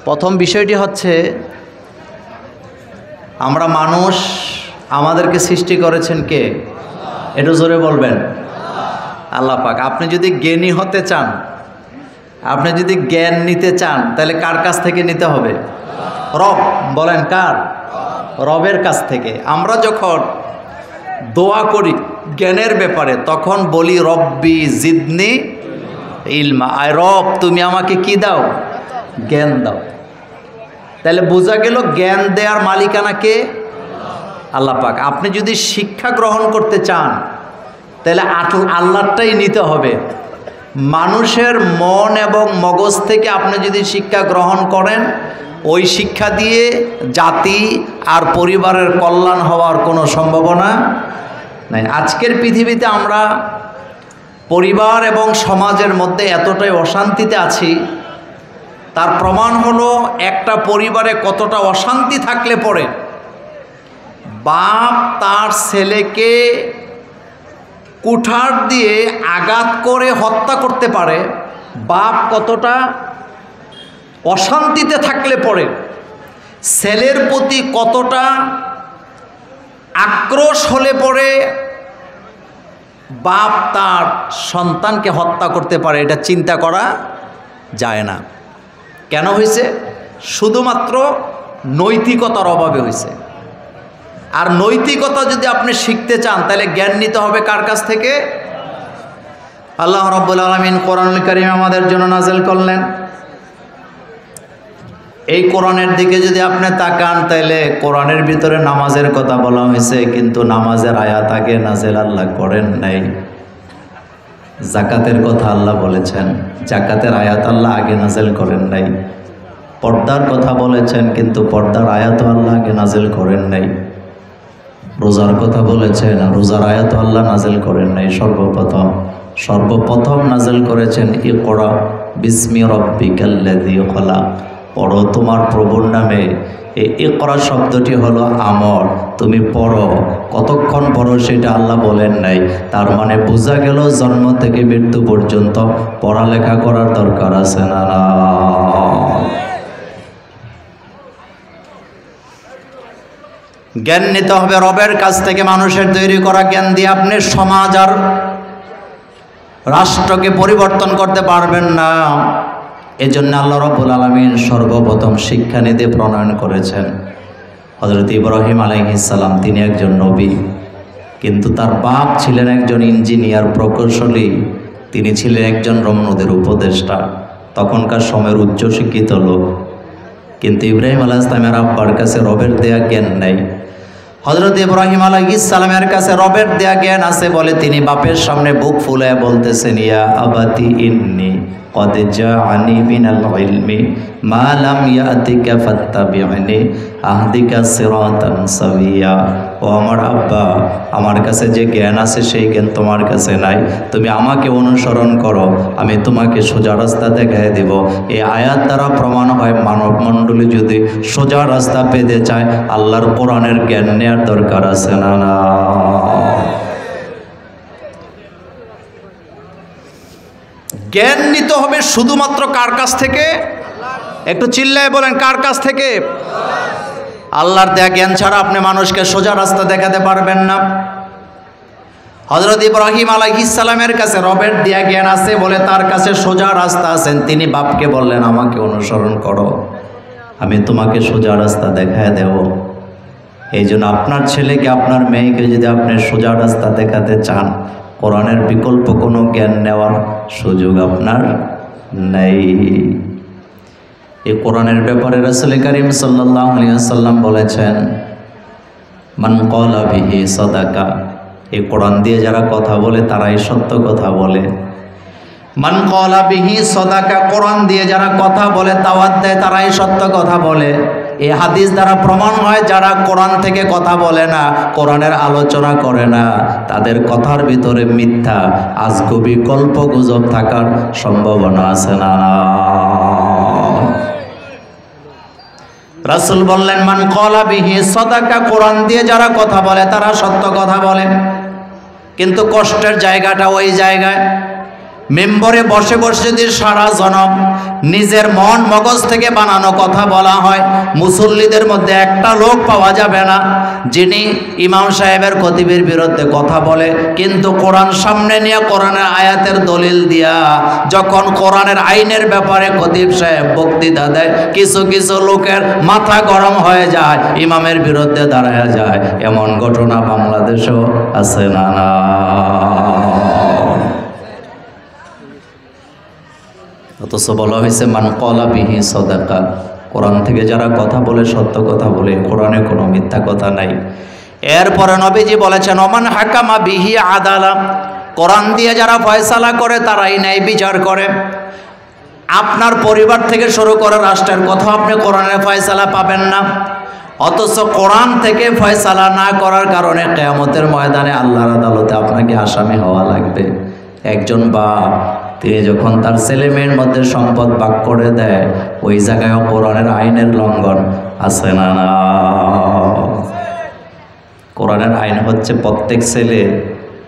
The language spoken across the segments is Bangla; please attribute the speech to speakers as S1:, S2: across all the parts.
S1: প্রথম বিষয়টি হচ্ছে আমরা মানুষ, আমাদেরকে সৃষ্টি করেছেন কে? একটু জোরে বলবেন। আল্লাহ পাক। আপনি যদি জ্ঞানী হতে চান, আপনি যদি জ্ঞান নিতে চান, তাহলে কার কাছ থেকে নিতে হবে? রব। বলেন কার? রবের কাছ থেকে। আমরা যখন দোয়া করি জ্ঞানের ব্যাপারে, তখন বলি রব্বি জিদনি ইলমা। আয় রব, তুমি আমাকে কি দাও? জ্ঞান দাও। তাহলে বোঝা গেল জ্ঞান দেওয়ার মালিকানা কে? আল্লাহ পাক। আপনি যদি শিক্ষা গ্রহণ করতে চান, তাহলে আল্লাহটাই নিতে হবে। মানুষের মন এবং মগজ থেকে আপনি যদি শিক্ষা গ্রহণ করেন, ওই শিক্ষা দিয়ে জাতি আর পরিবারের কল্যাণ হওয়ার কোনো সম্ভাবনা নাই। আজকের পৃথিবীতে আমরা পরিবার এবং সমাজের মধ্যে এতটাই অশান্তিতে আছি, তার প্রমাণ হলো একটা পরিবারে কতটা অশান্তি থাকলে পরে বাপ তার ছেলেকে কুঠার দিয়ে আঘাত করে হত্যা করতে পারে। বাপ কতটা অশান্তিতে থাকলে পরে ছেলের প্রতি কতটা আক্রোশ হলে পরে বাপ তার সন্তানকে হত্যা করতে পারে, এটা চিন্তা করা যায় না। কেন হয়েছে? শুধুমাত্র নৈতিকতার অভাবে হয়েছে। আর নৈতিকতা যদি আপনি শিখতে চান, তাহলে জ্ঞান নিতে হবে কার কাছ থেকে? আল্লাহ রাব্বুল আলামিন কোরআনুল কারীম আমাদের জন্য নাযিল করলেন। এই কোরআনের দিকে যদি আপনি তাকান, তাহলে কোরআনের ভিতরে নামাজের কথা বলা হয়েছে, কিন্তু নামাজের আয়াত আগে নাযিল আল্লাহ করেন নাই। জাকাতের কথা আল্লাহ বলেছেন, জাকাতের আয়াত আল্লাহ আগে নাযিল করেন নাই। পর্দার কথা বলেছেন, কিন্তু পর্দার আয়াতও আল্লাহ আগে নাযিল করেন নাই। রোজার কথা বলেছেন, রোজার আয়াতও আল্লাহ নাযিল করেন নাই। সর্বপ্রথম নাযিল করেছেন ইকরা বিসমি রাব্বিকাল্লাযী খলাক। পড়ো তোমার প্রভুর নামে। এই ইকরা শব্দটি হলো আমর, তুমি পড়ো। কতক্ষণ পড়ো সেটা আল্লাহ বলেন নাই। তার মানে বোঝা গেল জন্ম থেকে মৃত্যু পর্যন্ত পড়ালেখা করার দরকার আছে না? জ্ঞান নিতে হবে রবের কাছ থেকে। মানুষের তৈরি করা জ্ঞান দিয়ে আপনি সমাজ আর রাষ্ট্রকে পরিবর্তন করতে পারবেন না। এজন্য আল্লাহ রাব্বুল আলামিন সর্বপ্রথম শিক্ষানীতি প্রণয়ন করেছেন। হযরত ইব্রাহিম আলাইহিস সালাম, তিনি একজন নবী, কিন্তু তার বাপ ছিলেন একজন ইঞ্জিনিয়ার প্রকৌশলী। তিনি ছিলেন একজন রমণীদের উপদেষ্টা, তখনকার সময়ের উচ্চশিক্ষিত লোক। কিন্তু ইব্রাহিম আলাইহিস সালামের আব্বার কাছে রবের দেয়া জ্ঞান নাই। হযরত ইব্রাহিম আলাইহিস সালামের কাছে রবের দেয়া জ্ঞান আছে বলে তিনি বাপের সামনে বুক ফুলায় বলতেছেন, ইয়া আবাতি ইন্নী কদ জাআনি মিনাল ইলমি মা লাম ইয়াতিকা ফাত্তাবি'নি আহদিকা সিরাতান সাবিয়া। ও আমার আব্বা, আমার কাছে যে জ্ঞান আছে সেই জ্ঞান তোমার কাছে নাই। তুমি আমাকে অনুসরণ করো, আমি তোমাকে সোজা রাস্তা দেখায় দেব। এই আয়াত দ্বারা প্রমাণ হয় মানব মণ্ডলী যদি সোজা রাস্তা পেতে চায়, আল্লাহর কোরআনের জ্ঞান নেওয়ার দরকার আছে না? জ্ঞান নিতে হবে শুধুমাত্র কার কাছ থেকে? একটু চিল্লায় বলেন, কার কাছ থেকে? আল্লাহর দেয়া জ্ঞান ছাড়া আপনি মানুষকে সোজা রাস্তা দেখাতে পারবেন না। হযরত ইব্রাহিম আলাইহিস সালামের কাছে রবের দেয়া জ্ঞান আছে বলে তার কাছে সোজা রাস্তা আছেন। তিনি বাপকে বললেন, আমাকে অনুসরণ করো, আমি তোমাকে সোজা রাস্তা দেখায় দেব। এই জন্য আপনার ছেলেকে, আপনার মেয়েকে যদি আপনি সোজা রাস্তা দেখাতে চান, কোরআনের বিকল্প কোনো জ্ঞান নেওয়ার সুযোগ আপনার নেই। এই কোরআনের ব্যাপারে রাসূল কারীম সাল্লাল্লাহু আলাইহি ওয়াসাল্লাম বলেছেন, মান ক্বালা বিহি সাদাকা। এই কোরআন দিয়ে যারা কথা বলে তারাই সত্য কথা বলে। মান ক্বালা বিহি সাদাকা, কোরআন দিয়ে যারা কথা বলে, দাওয়াত দেয়, তারাই সত্য কথা বলে। এই হাদিস দ্বারা প্রমাণ হয় যারা কোরআন থেকে কথা বলে না, কোরআনের আলোচনা করে না, তাদের কথার ভিতরে মিথ্যা, আজগুবি, গল্প গুজব থাকার সম্ভাবনা আছে না? রাসূল বললেন, মান ক্বালা বিহি সাদাকা, কোরআন দিয়ে যারা কথা বলে তারা সত্য কথা বলে। কিন্তু কষ্টের জায়গাটা ওই জায়গায় মেম্বরে বসে বসে যদি সারা জনম নিজের মন মগজ থেকে বানানো কথা বলা হয়, মুসল্লিদের মধ্যে একটা লোক পাওয়া যাবে না যিনি ইমাম সাহেবের খতিবের বিরুদ্ধে কথা বলে, কিন্তু কোরআন সামনে নিয়ে কোরআনের আয়াতের দলিল দিয়া যখন কোরআনের আইনের ব্যাপারে খতিব সাহেব বক্তৃতা দেয়, কিছু কিছু লোকের মাথা গরম হয়ে যায়, ইমামের বিরুদ্ধে দাঁড়ায় যায়। এমন ঘটনা বাংলাদেশেও আছে না? অথচ বলা হয়েছে মান ক্বালা বিহি সাদাকা, কোরআন থেকে যারা কথা বলে সত্য কথা বলে, কোরআনে কোনো মিথ্যা কথা নাই। এরপরে নবীজি বলেছেন ওমান হাকামা বিহি আদালা, কোরআন দিয়ে যারা ফয়সালা করে তারাই ন্যায় বিচার করে। আপনার পরিবার থেকে শুরু করে রাষ্ট্রের কথা আপনি কোরআনের ফয়সালা পাবেন না, অথচ কোরআন থেকে ফয়সালা না করার কারণে কিয়ামতের ময়দানে আল্লাহর আদালতে আপনাকে আসামি হওয়া লাগবে। একজন বাপ তিনি যখন তার ছেলে মেয়ের মধ্যে সম্পদ ভাগ করে দেয়, ওই জায়গায় কোরআনের আইনের লঙ্ঘন আছে না? কোরআনের আইন হচ্ছে প্রত্যেক ছেলে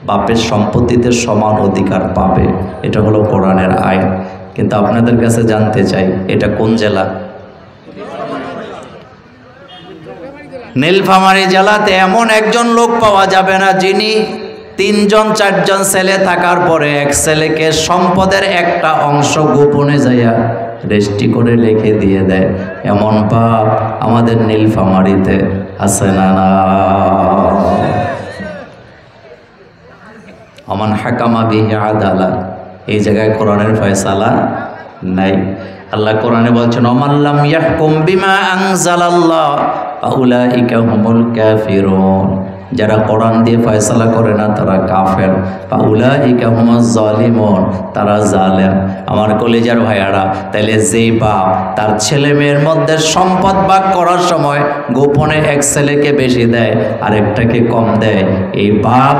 S1: বাপের সম্পত্তিতে সমান অধিকার পাবে, এটা হলো কোরআনের আইন। কিন্তু আপনাদের কাছে জানতে চাই, এটা কোন জেলা? নীলফামারী জেলাতে এমন একজন লোক পাওয়া যাবে না যিনি 3-4জন ছেলে থাকার পরে এক ছেলেকে সম্পদের একটা অংশ গোপনে যাইয়া রেজিস্ট্রি করে লিখে দিয়ে দেয়। এমন বাপ আমাদের নীলফামারীতে আছে না? ওমান হাকামা বিহি আদালা, এই জায়গায় কোরআনের ফয়সালা নাই। আল্লাহ কোরআনে বলছেন ওমান লাম ইয়াহকুম বিমা আনজালাল্লাহ ফাউলাইকা হুমুল কাফিরুন, যারা কোরআন দিয়ে ফয়সালা করে না তারা কাফের। ফাউলাইকা হুমুজ জালিমুন, তারা জালেম। আমার কলিজার ভাইয়ারা, তাহলে যেই বাপ তার ছেলে মেয়ের মধ্যে সম্পদ ভাগ করার সময় গোপনে এক ছেলেকে বেশি দেয় আরেকটাকে কম দেয়, এই বাপ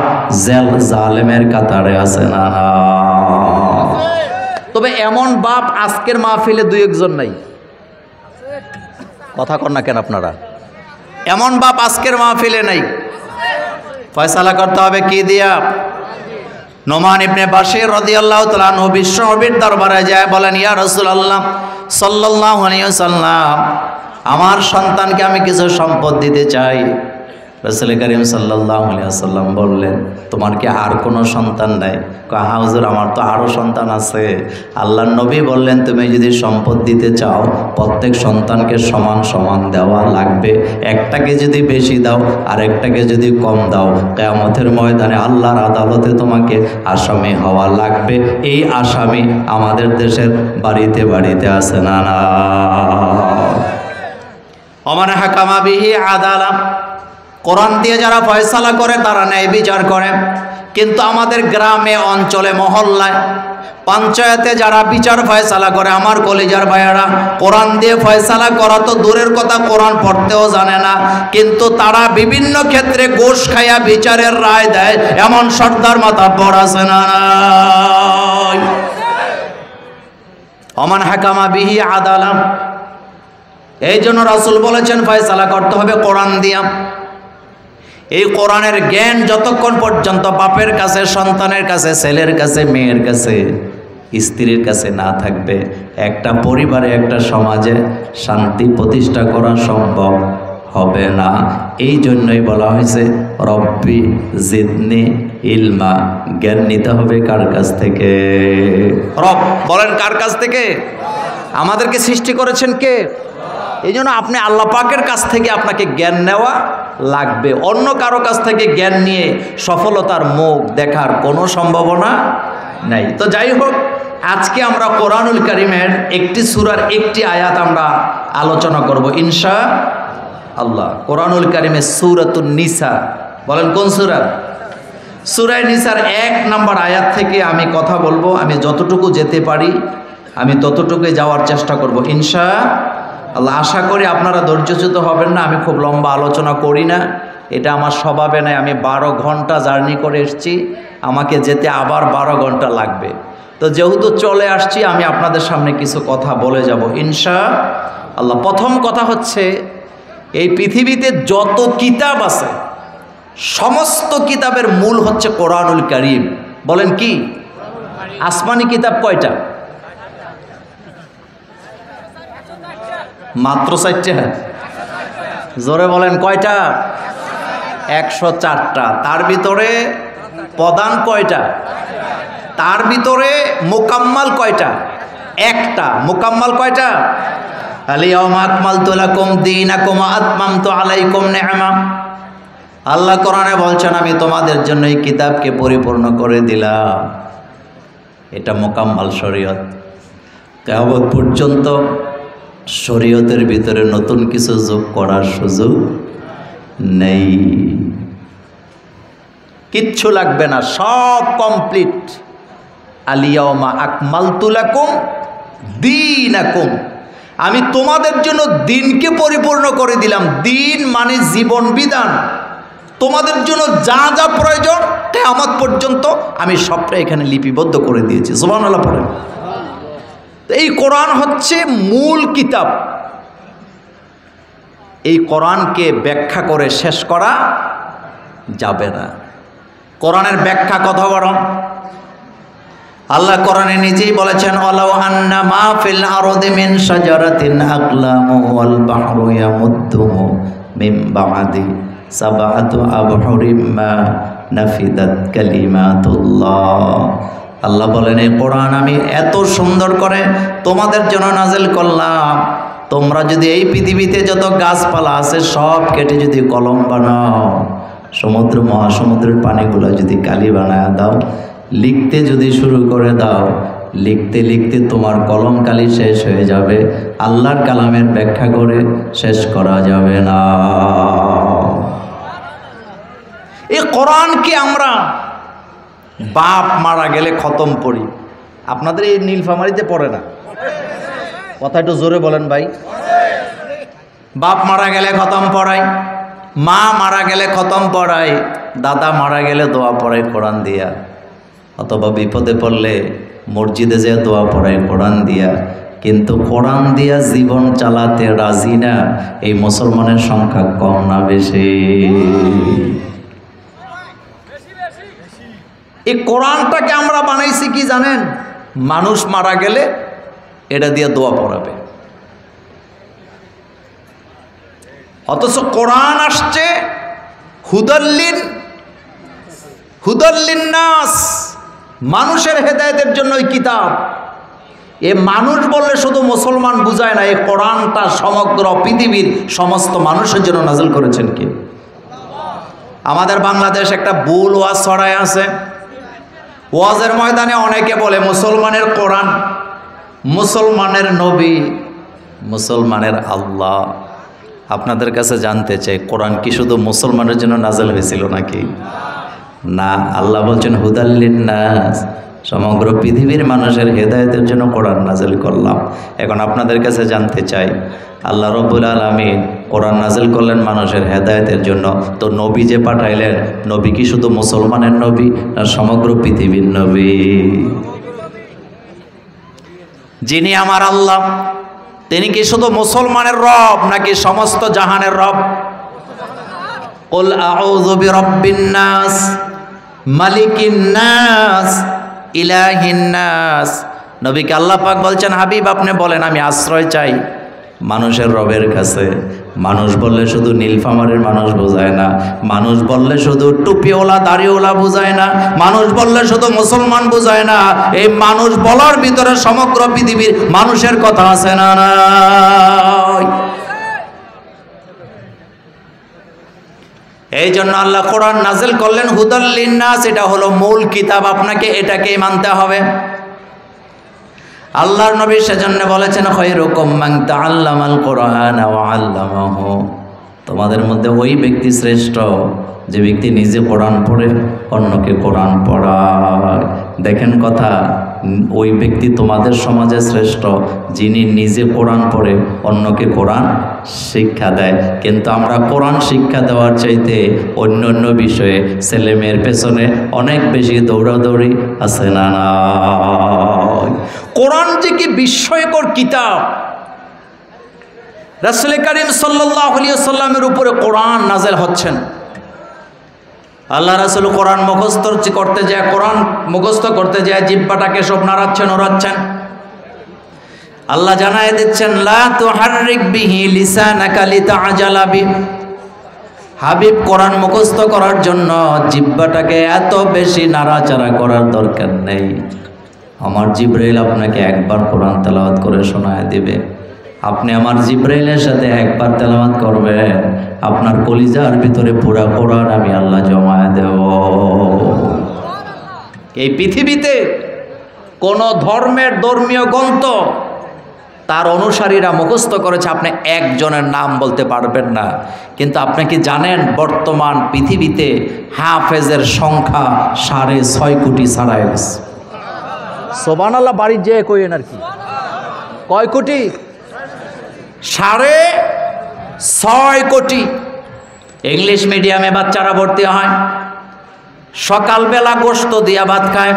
S1: জালেমের কাতারে আছে না? তবে এমন বাপ আজকের মাহফিলে 2-1জন নাই। কথা কন না কেন আপনারা? এমন বাপ আজকের মাহফিলে নাই। ফয়সালা করতে হবে কি দিয়া? নোমান ইবনে বাশির রাদিয়াল্লাহু তাআলা আনহু বিশ্বনবীর দরবারে যায় বলেন, ইয়া রাসূলুল্লাহ সাল্লাল্লাহু আলাইহি ওয়াসাল্লাম, আমার সন্তানকে আমি কিছু সম্পদ দিতে চাই। রাসূল করিম সাল্লাল্লাহু আলাইহি ওয়াসাল্লাম বললেন, তোমার কি আর কোনো সন্তান নাই? হ্যাঁ হুজুর, আমার তো আরও সন্তান আছে। আল্লাহর নবী বললেন, তুমি যদি সম্পদ দিতে চাও প্রত্যেক সন্তানকে সমান সমান দেওয়া লাগবে। একটাকে যদি বেশি দাও আর একটাকে যদি কম দাও, কিয়ামতের ময়দানে আল্লাহর আদালতে তোমাকে আসামি হওয়া লাগবে। এই আসামি আমাদের দেশের বাড়িতে বাড়িতে আছে না? ওমান হাকামা বিহি আদালা, কোরআন দিয়ে যারা ফয়সালা করে তারা ন্যায় বিচার করে। কিন্তু আমাদের গ্রামে অঞ্চলে মহল্লায় পঞ্চায়েতে যারা বিচার ফয়সালা করে, আমার কলিজার ভাইয়ারা, কোরআন দিয়ে ফয়সালা করা তো দূরের কথা, কোরআন পড়তেও জানে না, কিন্তু তারা বিভিন্ন ক্ষেত্রে ঘুষ খাইয়া বিচারের রায় দেয়। এমন সর্দার মাতাব্বর আছে না? ওমান হাকামা বিহি আদালা, এই জন্য রাসূল বলেছেন ফয়সালা করতে হবে কোরআন দিয়া। এই কোরআনের জ্ঞান যতক্ষণ পর্যন্ত বাপের কাছে, সন্তানের কাছে, ছেলের কাছে, মেয়ের কাছে, স্ত্রীর কাছে না থাকবে, একটা পরিবারে, একটা সমাজে শান্তি প্রতিষ্ঠা করা সম্ভব হবে না। এই জন্যই বলা হয়েছে রব্বি জিদনি ইলমা, জ্ঞান নিতে হবে কার কাছ থেকে? রব বলেন কার কাছ থেকে? আমাদেরকে সৃষ্টি করেছেন কে? এই জন্য আপনি আল্লাহ পাকের কাছ থেকে আপনাকে জ্ঞান নেওয়া লাগবে। অন্য কারো কাছ থেকে জ্ঞান নিয়ে সফলতার মুখ দেখার কোনো সম্ভাবনা নাই। তো যাই হোক, আজকে আমরা কোরআনুল কারীমের একটি সূরার একটি আয়াত আমরা আলোচনা করব ইনশাআল্লাহ। কোরআনুল কারীমের সূরাতুন নিসা, বলেন কোন সূরা? সূরা নিসার 1 নম্বর আয়াত থেকে আমি কথা বলবো। আমি যতটুকু যেতে পারি আমি ততটুকুই যাওয়ার চেষ্টা করব ইনশাআল্লাহ। আশা করি আপনারা ধৈর্যচ্যুত হবেন না। আমি খুব লম্বা আলোচনা করি না, এটা আমার স্বভাবে নাই। আমি 12 ঘন্টা জার্নি করে এসেছি, আমাকে যেতে আবার 12 ঘন্টা লাগবে। তো যেহেতু চলে আসছি, আমি আপনাদের সামনে কিছু কথা বলে যাব ইনশাআল্লাহ। প্রথম কথা হচ্ছে, এই পৃথিবীতে যত কিতাব আছে সমস্ত কিতাবের মূল হচ্ছে কোরআনুল কারীম। বলেন কি? আসমানি কিতাব কয়টা? মাত্র 4টা। জোরে বলেন কয়টা? 104টা। তার ভিতরে প্রধান কয়টা? তার ভিতরে মুকাম্মাল কয়টা? একটা। মুকাম্মাল কয়টা? আলিয়াউমা আকমালতু লাকুম দীনাকুম ওয়া আতমামতু আলাইকুম নি'মা। আল্লাহ কোরআনে বলছেন আমি তোমাদের জন্য এই কিতাবকে পরিপূর্ণ করে দিলাম। এটা মুকাম্মাল শরীয়ত। কিয়ামত পর্যন্ত শরীয়তের ভিতরে নতুন কিছু যোগ করার সুযোগ নেই, কিচ্ছু লাগবে না, সব কমপ্লিট। আলিয়াউমা আকমালতু লাকুম দীনাকুম, আমি তোমাদের জন্য দিনকে পরিপূর্ণ করে দিলাম। দিন মানে জীবন বিধান। তোমাদের জন্য যা যা প্রয়োজন কিয়ামত পর্যন্ত আমি সবটা এখানে লিপিবদ্ধ করে দিয়েছি। সুবহানাল্লাহ পড়েন। এই কোরআন হচ্ছে মূল কিতাব। এই কোরআনকে ব্যাখ্যা করে শেষ করা যাবে না। কোরআনের ব্যাখ্যা কত বড়! আল্লাহ কোরআনে নিজেই বলেছেন ওয়ালাউ আন্না মা ফিল আরদি মিন শাজারাতিন আকলামু ওয়াল বাহরু ইয়ামুদ্দুহু মিন বা'দি সাবআতু আবহুরিম মা নাফিদাত কালিমাতুল্লাহ। আল্লাহ বলেন এই কোরআন আমি এত সুন্দর করে তোমাদের জন্য নাজিল করলাম, তোমরা যদি এই পৃথিবীতে যত গাছপালা আছে সব কেটে যদি কলম বানাও, সমুদ্র মহাসমুদ্রের পানিগুলো যদি কালি বানায় দাও, লিখতে যদি শুরু করে দাও, লিখতে লিখতে তোমার কলম কালি শেষ হয়ে যাবে, আল্লাহর কালামের ব্যাখ্যা করে শেষ করা যাবে না। এই কোরআনকে আমরা বাপ মারা গেলে খতম পড়ি। আপনাদের এই নীলফামারীতে পড়ে না? কথা একটু জোরে বলেন ভাই। বাপ মারা গেলে খতম পড়াই, মা মারা গেলে খতম পড়াই, দাদা মারা গেলে দোয়া পড়াই কোরআন দিয়া, অথবা বিপদে পড়লে মসজিদে যে দোয়া পড়াই কোরআন দিয়া। কিন্তু কোরআন দিয়া জীবন চালাতে রাজি না এই মুসলমানের সংখ্যা কম না বেশি? এই কোরআনটাকে আমরা বানাইছি কি জানেন? মানুষ মারা গেলে এটা দিয়ে দোয়া পড়াবে। অথচ কোরআন আসছে হুদাল্লিন নাস, মানুষের হেদায়েতের জন্য এই কিতাব। এ মানুষ বললে শুধু মুসলমান বুঝায় না, এই কোরআনটা সমগ্র পৃথিবীর সমস্ত মানুষের জন্য নাজিল করেছেন কে? আমাদের বাংলাদেশ একটা ভুল ওয়াজ ছড়ায় আছে। ওয়াজের ময়দানে অনেকে বলে মুসলমানের কোরআন, মুসলমানের নবী, মুসলমানের আল্লাহ। আপনাদের কাছে জানতে চাই কোরআন কি শুধু মুসলমানের জন্য নাজিল হয়েছিল নাকি? না, আল্লাহ বলছেন হুদাল্লিন নাস, সমগ্র পৃথিবীর মানুষের হেদায়েতের জন্য কোরআন নাজিল করলাম। এখন আপনাদের কাছে জানতে চাই আল্লাহ রব্বুল আলামিন কোরআন নাজিল করলেন মানুষের হেদায়েতের জন্য, তো নবী যে পাঠাইলেন, নবী কি শুধু মুসলমানের নবী না সমগ্র পৃথিবীর নবী? যিনি আমার আল্লাহ তিনি কি শুধু মুসলমানের রব নাকি সমস্ত জাহানের রব? কুল আউযু বিরাব্বিন নাস মালিকিন নাস ইলাহিন নাস। নবীকে আল্লাহ পাক বলছেন হাবিব আপনি বলেন আমি আশ্রয় চাই মানুষের রবের কাছে। মানুষ বললে শুধু নীলফামারীর মানুষ বোঝায় না, মানুষ বললে শুধু টুপিওয়ালা দাড়িওয়ালা বোঝায় না, মানুষ বললে শুধু মুসলমান বোঝায় না। এই মানুষ বলার ভিতরে সমগ্র পৃথিবীর মানুষের কথা আছে না নাই? এই জন্য আল্লাহ কোরআন নাজিল করলেন হুদাল্লিন নাস, এটা হলো মূল কিতাব, আপনাকে এটাকেই মানতে হবে। আল্লাহর নবী সেজন্য বলেছেন খায়রুকুম মান তাআল্লামাল কুরআন ওয়া আল্লামাহু, তোমাদের মধ্যে ওই ব্যক্তি শ্রেষ্ঠ যে ব্যক্তি নিজে কোরআন পড়ে অন্যকে কোরআন পড়ায়। দেখেন কথা, ওই ব্যক্তি তোমাদের সমাজে শ্রেষ্ঠ যিনি নিজে কোরআন পড়ে অন্যকে কোরআন শিক্ষা দেয়। কিন্তু আমরা কোরআন শিক্ষা দেওয়ার চাইতে অন্য অন্য বিষয়ে ছেলে মেয়ের পেছনে অনেক বেশি দৌড়াদৌড়ি আছে না? কোরআন যে কি বিস্ময়কর কিতাব! রাসূল করিম সাল্লাল্লাহু আলাইহি ওয়াসাল্লামের উপরে কোরআন নাযিল হচ্ছেন। আল্লাহ রাসূল কোরআন মুখস্থ করতে যায়, কোরআন মুখস্থ করতে যায় জিহ্বাটাকে সব নাড়াচ্ছেন ওড়াচ্ছেন। আল্লাহ জানায় দিচ্ছেন লা তুহাররিক বিহি লিসানাকা লিতাআজালা বিহি, হাবিব কোরআন মুখস্থ করার জন্য জিহ্বাটাকে এত বেশি নাড়াচাড়া করার দরকার নেই। আমার জিবরাইল আপনাকে একবার কোরআন তেলাওয়াত করে শোনায় দিবে, আপনি আমার জিবরাইলের সাথে একবার তেলাওয়াত করবেন, আপনার কলিজার ভিতরে পুরা কোরআন আমি আল্লাহ জমায় দেব। এই পৃথিবীতে কোন ধর্মের ধর্মীয় গ্রন্থ তার অনুসারীরা মুখস্থ করেছে, আপনি একজনের নাম বলতে পারবেন না। কিন্তু আপনি কি জানেন বর্তমান পৃথিবীতে হাফেজের সংখ্যা 6.5 কোটি ছাড়াই গেছে। সুবহানাল্লাহ, বাড়ির যে কইেন আর কি, কয় কোটি? 6.5 কোটি। ইংলিশ মিডিয়ামে বাচ্চারা ভর্তি হয়, সকালবেলা গোশত দিয়া ভাত খায়,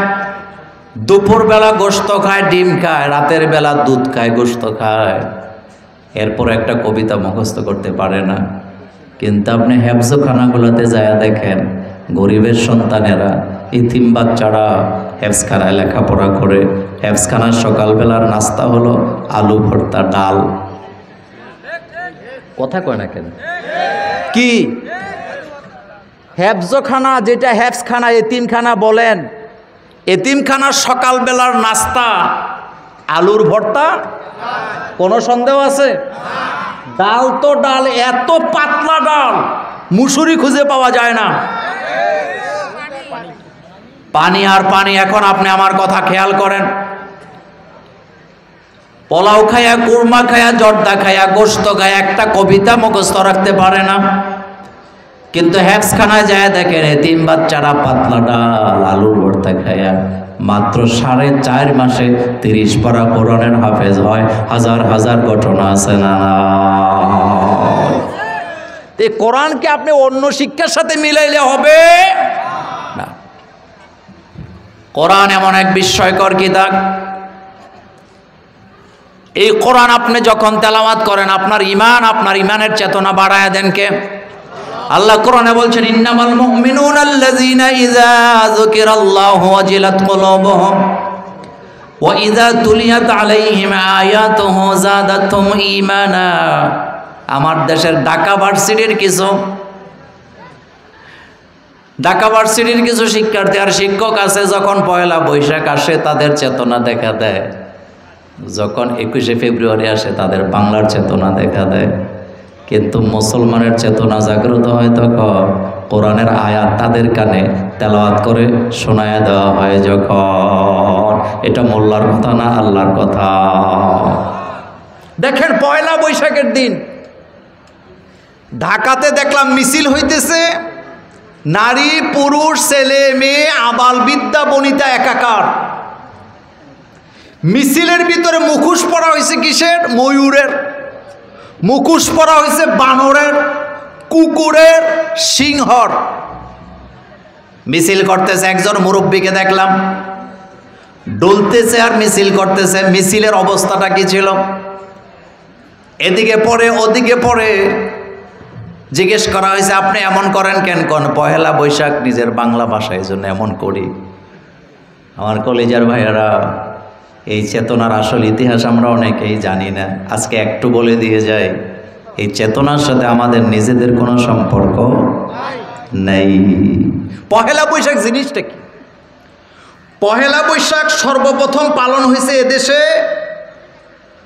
S1: দুপুরবেলা গোশত খায়, ডিম খায়, রাতের বেলা দুধ খায়, গোশত খায়, এরপর একটা কবিতা মুখস্থ করতে পারে না। কিন্তু আপনি হেফজখানাগুলোতে যায় দেখেন, গরিবের সন্তানেরা, ইতিম বাচ্চারা হেফজখানায় লেখাপড়া করে। হেফজখানার সকালবেলার নাস্তা হলো আলু ভর্তা ডাল। কথা কয় না কেন? কি হেফজখানা, যেটা হেফজখানা এতিমখানা বলেন, এতিমখানার সকালবেলার নাস্তা আলুর ভর্তা, কোনো সন্দেহ আছে? ডাল তো ডাল, এত পাতলা ডাল মুসুরি খুঁজে পাওয়া যায় না। পানি আর পানি। এখন আপনি আমার কথা খেয়াল করেন, পোলাও খায়া, কুরমা খায়া, জর্দা খায়া, গোশত খায়া একটা কবিতা মুখস্থ রাখতে পারে না। কিন্তু হেফজখানায় যায় দেখেন এতিম বাচ্চারা পাতলা ডাল আলুর ভর্তা খায়া মাত্র 4.5 মাসে 30 পারা কোরআনের হাফেজ হয়। হাজার হাজার ঘটনা আছে না? এই কোরআনকে আপনি অন্য শিক্ষার সাথে মিলাইলে হবে না। কোরআন এমন এক বিস্ময়কর কিতাব, এই কোরআন আপনি যখন তেলাওয়াত করেন আপনার ইমানের চেতনা বাড়ায় দেন কে? আল্লাহ কোরআনে বলছেন ইন্নামাল মুমিনুনা আল্লাযীনা ইযা যুকিরাল্লাহু ওয়াজিলাত কুলুবুহুম ওয়া ইযা তুলিয়াত আলাইহিম আয়াতুহু যাদাতুহুম ঈমানা। আমার দেশের ঢাকা ভার্সিটির কিছু শিক্ষার্থী আর শিক্ষক আছে, যখন পয়লা বৈশাখ আসে তাদের চেতনা দেখা দেয়, যখন 21শে ফেব্রুয়ারি আসে তাদের বাংলার চেতনা দেখা দেয়। কিন্তু মুসলমানের চেতনা জাগ্রত হয় তখন কোরআনের আয়াত তাদের কানে তেলাওয়াত করে শোনায়া দেওয়া হয় যখন। এটা মোল্লার কথা না, আল্লাহর কথা। দেখেন পয়লা বৈশাখের দিন ঢাকাতে দেখলাম মিছিল হইতেছে, নারী পুরুষ ছেলে মেয়ে আবাল বিদ্যা বনিতা একাকার। মিছিলের ভিতরে মুখোশ পরা হয়েছে কিসের? ময়ূরের। মুখোশ পরা হয়েছে বানরের, কুকুরের, সিংহর। মিছিল করতেছে, একজন মুরব্বীকে দেখলাম ডলতেছে আর মিছিল করতেছে। মিছিলের অবস্থাটা কি ছিল? এদিকে পড়ে ওদিকে পড়ে। জিজ্ঞেস করা হয়েছে আপনি এমন করেন কেন? কোন পহেলা বৈশাখ নিজের বাংলা ভাষায় জন্য এমন করি। আমার কলেজের ভাইয়েরা, এই চেতনার আসল ইতিহাস আমরা অনেকেই জানি না। আজকে একটু বলে দিয়ে যাই, এই চেতনার সাথে আমাদের নিজেদের কোনো সম্পর্ক নেই। পহেলা বৈশাখ জিনিসটা কি? পহেলা বৈশাখ সর্বপ্রথম পালন হয়েছে এদেশে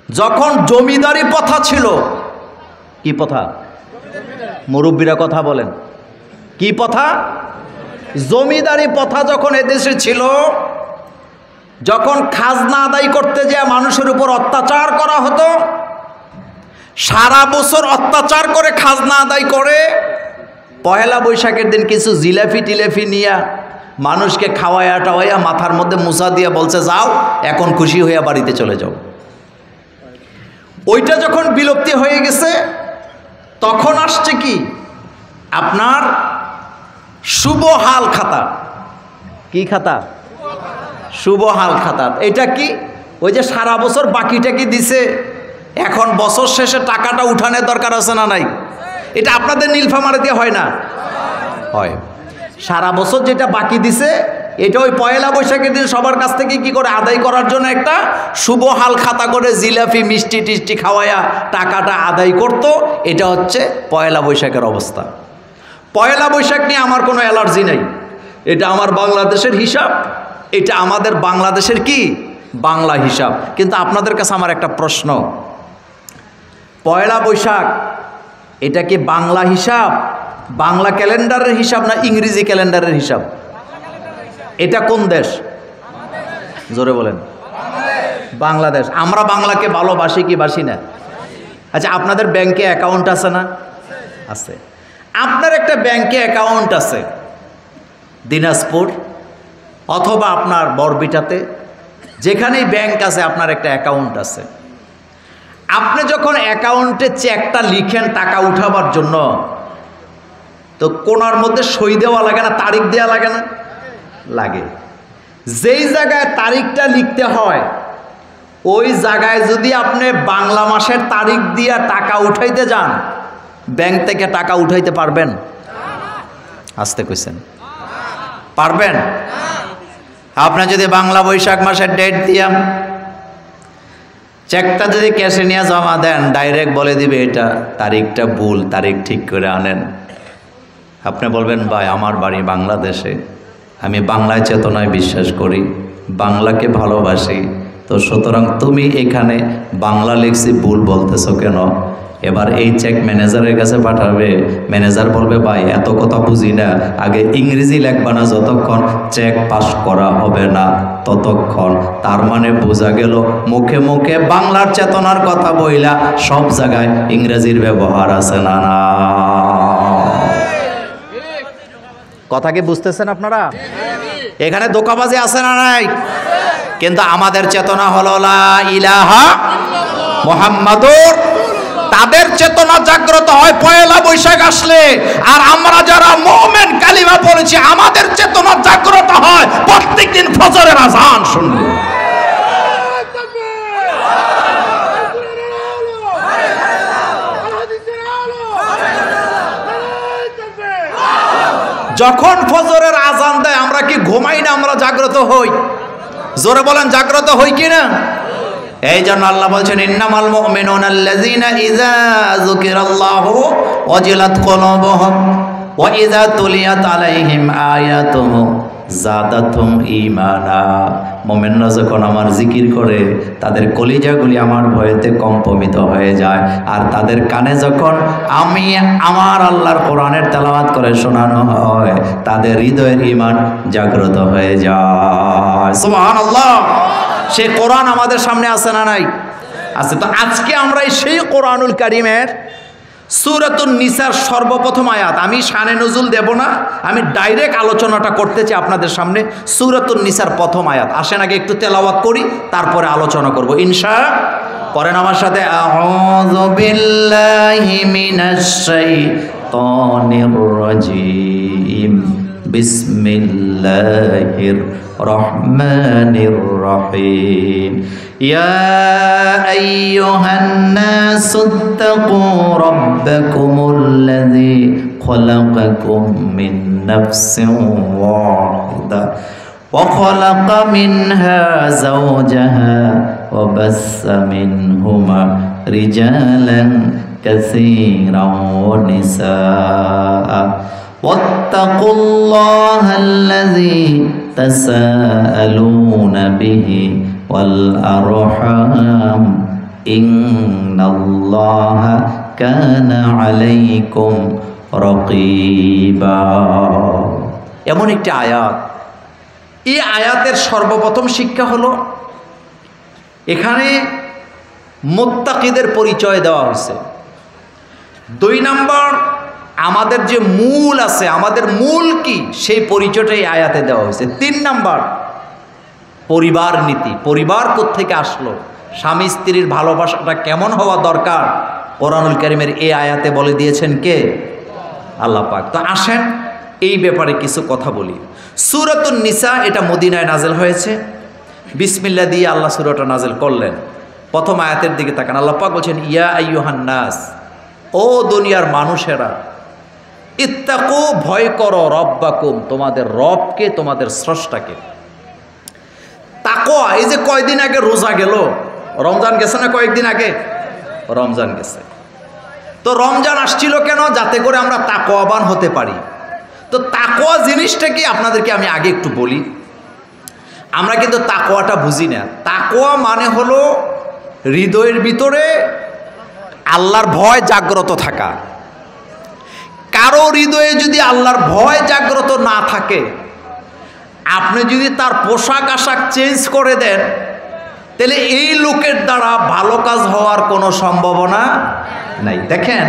S1: যখন জমিদারি প্রথা ছিল। কি প্রথা? মুরব্বীরা কথা বলেন, কি প্রথা? জমিদারি প্রথা যখন এদেশে ছিল, যখন খাজনা আদায় করতে যায় মানুষের উপর অত্যাচার করা হতো, সারা বছর অত্যাচার করে খাজনা আদায় করে, পহেলা বৈশাখের দিন কিছু জিলাপি টিলাপি নিয়ে মানুষকে খাওয়াইয়া টাওয়াইয়া মাথার মধ্যে মুছা দিয়ে বলছে যাও এখন খুশি হইয়া বাড়িতে চলে যাও। ওইটা যখন বিলুপ্তি হয়ে গেছে তখন আসছে কি আপনার শুভ হাল খাতা। কি খাতা? শুভ হাল খাতা। এটা কি? ওই যে সারা বছর বাকিটা কি দিছে, এখন বছর শেষে টাকাটা উঠানোর দরকার আছে না নাই? এটা আপনাদের নীলফামারী দিয়ে হয় না? হয়। সারা বছর যেটা বাকি দিছে এটা ওই পয়লা বৈশাখের দিন সবার কাছ থেকে কি করে আদায় করার জন্য একটা শুভ হাল খাতা করে জিলাপি মিষ্টি টিষ্টি খাওয়ায়া টাকাটা আদায় করত। এটা হচ্ছে পয়লা বৈশাখের অবস্থা। পয়লা বৈশাখ নিয়ে আমার কোনো অ্যালার্জি নেই, এটা আমার বাংলাদেশের হিসাব, এটা আমাদের বাংলাদেশের কি বাংলা হিসাব। কিন্তু আপনাদের কাছে আমার একটা প্রশ্ন, পয়লা বৈশাখ এটা কি বাংলা হিসাব, বাংলা ক্যালেন্ডারের হিসাব না ইংরেজি ক্যালেন্ডারের হিসাব? এটা কোন দেশ? জোরে বলেন। বাংলাদেশ। আমরা বাংলাকে ভালোবাসি কি বাসি না? আচ্ছা, আপনাদের ব্যাংকে অ্যাকাউন্ট আছে না? আছে। আপনার একটা ব্যাংকে অ্যাকাউন্ট আছে দিনাজপুর অথবা আপনার বরবিটাতে, যেখানেই ব্যাংক আছে আপনার একটা অ্যাকাউন্ট আছে। আপনি যখন অ্যাকাউন্টে চেকটা লিখেন টাকা উঠাবার জন্য, তো কোনার মধ্যে সই দেওয়া লাগে না, তারিখ দেওয়া লাগে না? লাগে। যেই জায়গায় তারিখটা লিখতে হয় ওই জায়গায় যদি আপনি বাংলা মাসের তারিখ দিয়ে টাকা উঠাইতে যান, ব্যাংক থেকে টাকা উঠাইতে পারবেন? আসতে কইছেন পারবেন? আপনি যদি বাংলা বৈশাখ মাসের ডেট দিয়া চেকটা যদি ক্যাশে নিয়ে জমা দেন, ডাইরেক্ট বলে দিবে এটা তারিখটা ভুল, তারিখ ঠিক করে আনেন। আপনি বলবেন ভাই আমার বাড়ি বাংলাদেশে, আমি বাংলায় চেতনায় বিশ্বাস করি, বাংলাকে ভালোবাসি, তো সুতরাং তুমি এখানে বাংলা লিখছি ভুল বলতেছো কেন? এবার এই চেক ম্যানেজারের কাছে পাঠাবে, ম্যানেজার বলবে ভাই এত কথা বুঝি না, আগে ইংরেজি লেখবা না, যতক্ষণ চেক পাস করা হবে না ততক্ষণ। তার মানে বোঝা গেল মুখে মুখে বাংলার চেতনার কথা বইলা সব জায়গায় ইংরেজির ব্যবহার আছে না? না, কথা কি বুঝতেছেন আপনারা? এখানে ধোঁকাবাজি আছে না নাই? কিন্তু আমাদের চেতনা হলো লা ইলাহা মুহাম্মাদুর। তাদের চেতনা জাগ্রত হয় পয়লা বৈশাখ আসলে, আর আমরা যারা মুমিন কালিমা পড়েছি আমাদের চেতনা জাগ্রত হয় প্রত্যেকদিন ফজরের আযান শুনলে। যখন ফজরের আযান দেয় আমরা কি ঘুমাই না? আমরা জাগ্রত হই। জোরে বলেন, জাগ্রত হই কিনা? এই জন্য আল্লাহ বলছেন ইন্নামাল মুমিনুনা আল্লাযীনা ইযা যুকিরাল্লাহু ওয়াজিলাত কুলুবুহুম ওয়া ইযা তুলিয়াত আলাইহিম আয়াতুহু যাদাতুহুম ঈমানা। মুমিনরা যখন আমার জিকির করে তাদের কলিজাগুলি আমার ভয়েতে কম্পিত হয়ে যায়, আর তাদের কানে যখন আমি আমার আল্লাহর কোরআনের তেলাওয়াত করে শোনানো হয় তাদের হৃদয়ের ঈমান জাগ্রত হয়ে যায়। সুবহানাল্লাহ। সেই কোরআন আমাদের সামনে আছে না নাই? আছে। তো আজকে আমরা সেই কোরআনুল কারীমের সূরাতুন নিসার সর্বপ্রথম আয়াত, আমি শানে নজুল দেব না, আমি ডাইরেক্ট আলোচনাটা করতে চাই আপনাদের সামনে। সূরাতুন নিসার প্রথম আয়াত আসেন, আগে একটু তেলাওয়াত করি তারপরে আলোচনা করব ইনশাআল্লাহ। পড়েন আমার সাথে, আউযু বিল্লাহি মিনাশ শাইতানির রাজীম, বিসমিল্লাহির রহমানির রহিম। ইয়া আইয়ুহান নাসুত্তাকু রাব্বাকুমুল্লাযী খলাকাকুম মিন নাফসিন ওয়াহিদা ওয়া খলাকা মিনহা যাওজাহা ওয়া বাসসা মিনহুমা রিজালান কাসীরান ওয়া নিসাআ واتقوا الله الذي تساءلون به والأرحام إن الله كان عليكم رقيبا। এমন একটি আয়াত, এই আয়াতের সর্বপ্রথম শিক্ষা হলো এখানে মুত্তাকিদের পরিচয় দেওয়া হয়েছে। 2 নম্বর, আমাদের যে মূল আছে, আমাদের মূল কি সেই পরিচয়টাই আয়াতে দেওয়া হয়েছে। 3 নম্বর, পরিবার নীতি, পরিবার কোত্থেকে আসলো, স্বামী স্ত্রীর ভালোবাসাটা কেমন হওয়া দরকার, কোরআনুল কারীমের এই আয়াতে বলে দিয়েছেন কে? আল্লাহ পাক। তো আসেন এই ব্যাপারে কিছু কথা বলি। সূরাতুন নিসা এটা মদিনায় নাজেল হয়েছে, বিসমিল্লাহ দিয়ে আল্লাহ সূরাটা নাজেল করলেন। প্রথম আয়াতের দিকে তাকান, আল্লাহ পাক বলছেন ইয়া আইয়ুহান নাস, ও দুনিয়ার মানুষেরা, ইত্তাকু, ভয় করো, রব্বাকুম, তোমাদের রবকে, তোমাদের স্রষ্টাকে। তাকওয়া, এই যে কয়দিন আগে রোজা গেল, রমজান গেছে না কয়েকদিন আগে? রমজান গেছে। তো রমজান আসছিল কেন? যাতে করে আমরা তাকওয়াবান হতে পারি। তো তাকওয়া জিনিসটা কি আপনাদেরকে আমি আগে একটু বলি। আমরা কিন্তু তাকওয়াটা বুঝি না। তাকওয়া মানে হলো হৃদয়ের ভিতরে আল্লাহর ভয় জাগ্রত থাকা। কারো হৃদয়ে যদি আল্লাহর ভয় জাগ্রত না থাকে, আপনি যদি তার পোশাক আশাক চেঞ্জ করে দেন, তাহলে এই লোকের দ্বারা ভালো কাজ হওয়ার কোনো সম্ভাবনা নাই। দেখেন,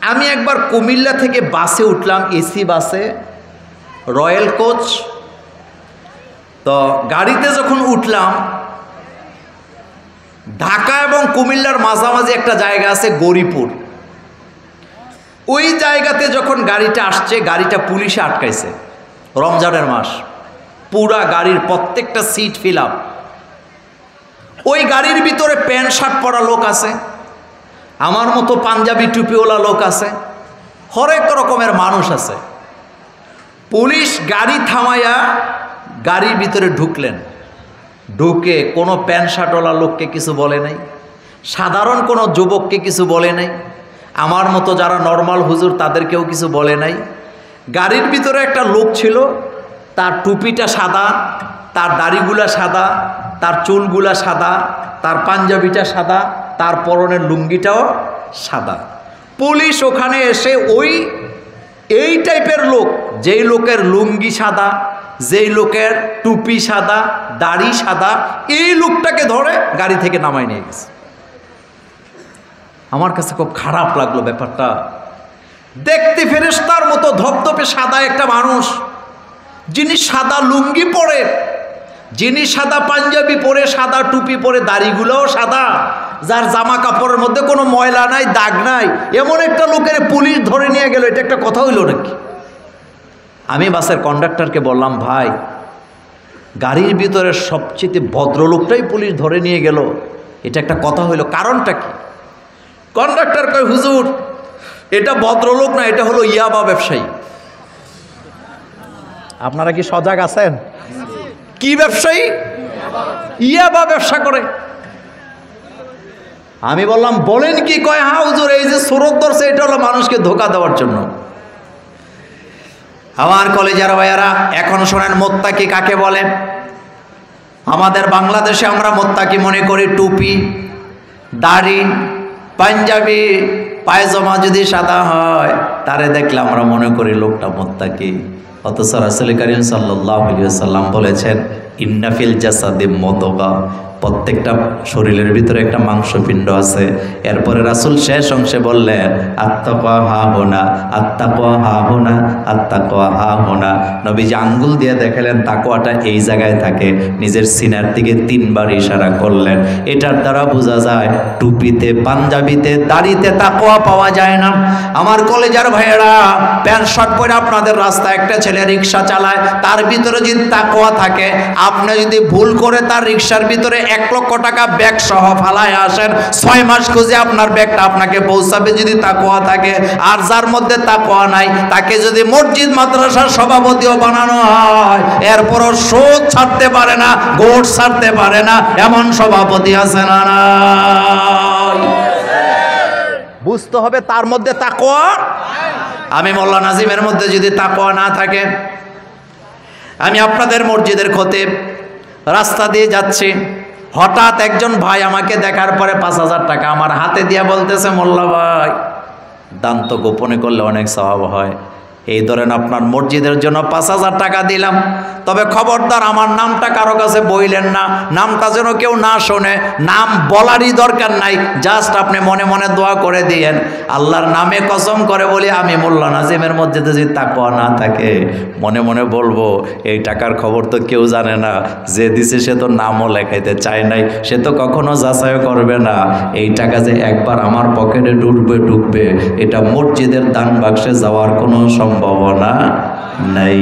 S1: আমি একবার কুমিল্লা থেকে বাসে উঠলাম, এসি বাসে, রয়্যাল কোচ। তো গাড়িতে যখন উঠলাম, ঢাকা এবং কুমিল্লার মাঝামাঝি একটা জায়গা আছে গৌরীপুর। ওই জায়গাতে যখন গাড়িটা আসছে, গাড়িটা পুলিশে আটকাইছে। রমজানের মাস, পুরা গাড়ির প্রত্যেকটা সিট ফিল আপ। ওই গাড়ির ভিতরে প্যান্ট শার্ট পরা লোক আছে, আমার মতো পাঞ্জাবি টুপিওয়ালা লোক আছে, হরেক রকমের মানুষ আছে। পুলিশ গাড়ি থামাইয়া গাড়ির ভিতরে ঢুকলেন। ঢুকে কোনো প্যান্ট শার্টওয়ালা লোককে কিছু বলে নাই, সাধারণ কোনো যুবককে কিছু বলে নাই, আমার মতো যারা নর্মাল হুজুর তাদেরকেও কিছু বলে নাই। গাড়ির ভিতরে একটা লোক ছিল, তার টুপিটা সাদা, তার দাড়িগুলা সাদা, তার চুলগুলা সাদা, তার পাঞ্জাবিটা সাদা, তার পরনের লুঙ্গিটাও সাদা। পুলিশ ওখানে এসে এই টাইপের লোক, যেই লোকের লুঙ্গি সাদা, যেই লোকের টুপি সাদা, দাড়ি সাদা, এই লোকটাকে ধরে গাড়ি থেকে নামাই নিয়ে গেছে। আমার কাছে খুব খারাপ লাগলো ব্যাপারটা। দেখতে ফেরেশতার মতো ধপধপে সাদা একটা মানুষ, যিনি সাদা লুঙ্গি পরে, যিনি সাদা পাঞ্জাবি পরে, সাদা টুপি পরে, দাড়িগুলোও সাদা, যার জামা কাপড়ের মধ্যে কোনো ময়লা নাই, দাগ নাই, এমন একটা লোকের পুলিশ ধরে নিয়ে গেল। এটা একটা কথা হইল নাকি? আমি বাসের কন্ডাক্টরকে বললাম, ভাই, গাড়ির ভিতরে সবচেয়ে ভদ্রলোকটাই পুলিশ ধরে নিয়ে গেল, এটা একটা কথা হইল, কারণটা কি? কন্ডাক্টর কয়, হুজুর, এটা ভদ্রলোক না, এটা হলো ইয়াবা ব্যবসায়ী। আপনারা কি সজাগ আছেন? কি ব্যবসায়ী? ইয়াবা ব্যবসা করে। আমি বললাম, বলেন কি? কয়, হ্যাঁ হুজুর, এই যে সুরত ধরছে, এটা হলো মানুষকে ধোঁকা দেওয়ার জন্য। আমার কলেজের ভাইয়ারা, এখন শোনেন মোত্তাকি কাকে বলে। আমাদের বাংলাদেশে আমরা মোত্তাকি মনে করি টুপি, দাড়ি, পাঞ্জাবি, পায়জামা যদি সাদা হয়, তারে দেখলে আমরা মনে করি লোকটা মোত্তাকি। অথচ রাসূল করিম সাল্লাল্লাহু আলাইহি ওয়াসাল্লাম বলেছেন, ইন্না ফিল জাসাদি মুদগা, প্রত্যেকটা শরীরের ভিতরে একটা মাংসপিণ্ড আছে। এরপরে রাসূল শেষ অংশে বললেন, আত্তাকওয়া হাহুনা, আত্তাকওয়া হাহুনা, আত্তাকওয়া হাহুনা। নবীজি আঙ্গুল দিয়ে দেখালেন তাকওয়াটা এই জায়গায় থাকে। নিজের সিনার দিকে 3 বার ইশারা করলেন। এটার দ্বারা বোঝা যায় টুপিতে, পাঞ্জাবিতে, দাড়িতে তাকওয়া পাওয়া যায় না। আমার কলেজের ভাইয়েরা, প্যান্ট শার্ট পরে আপনাদের রাস্তায় একটা ছেলে রিক্সা চালায়, তার ভিতরে যদি তাকওয়া থাকে, আপনি যদি ভুল করে তার রিক্সার ভিতরে 1 লক্ষ টাকা ব্যাগ সহ ফালায় আসেন, 6 মাস খুঁজে আপনার ব্যাগটা আপনাকে পৌঁছাবে যদি তাকওয়া থাকে। আর যার মধ্যে তাকওয়া নাই, তাকে যদি মসজিদ মাদ্রাসার সভাপতিও বানানো হয়, এরপরও সুদ ছাড়তে পারে না, গোট ছাড়তে পারে না, এমন সভাপতি আছে না? বুঝতে হবে তার মধ্যে তাকওয়া। আমি মোল্লা নাজিমের মধ্যে যদি তাকওয়া না থাকে, আমি আপনাদের মসজিদের খতিব, রাস্তা দিয়ে যাচ্ছি, হঠাৎ একজন ভাই আমাকে দেখার পরে 5000 টাকা আমার হাতে দিয়ে বলতেছে, মোল্লা ভাই, দান তো গোপনে করলে অনেক সওয়াব হয়, এই ধরেন আপনার মসজিদের জন্য 5000 টাকা দিলাম, তবে খবরদার আমার নামটা কারো কাছে বইলেন না, নামটা যেন কেউ না শোনে, নাম বলারই দরকার নাই, জাস্ট আপনি মনে মনে দোয়া করে দিয়েন। আল্লাহর নামে কসম করে বলি, আমি মোল্লা নাজিমের মধ্যে যদি তাকওয়া না থাকে, মনে মনে বলবো, এই টাকার খবর তো কেউ জানে না, যে দিছে সে তো নামও লেখাইতে চায় নাই, সে তো কখনো যাচাইও করবে না। এই টাকা যে একবার আমার পকেটে ঢুকবে, এটা মসজিদের দান বাক্সে যাওয়ার কোনো সম্ভাবনা নাই।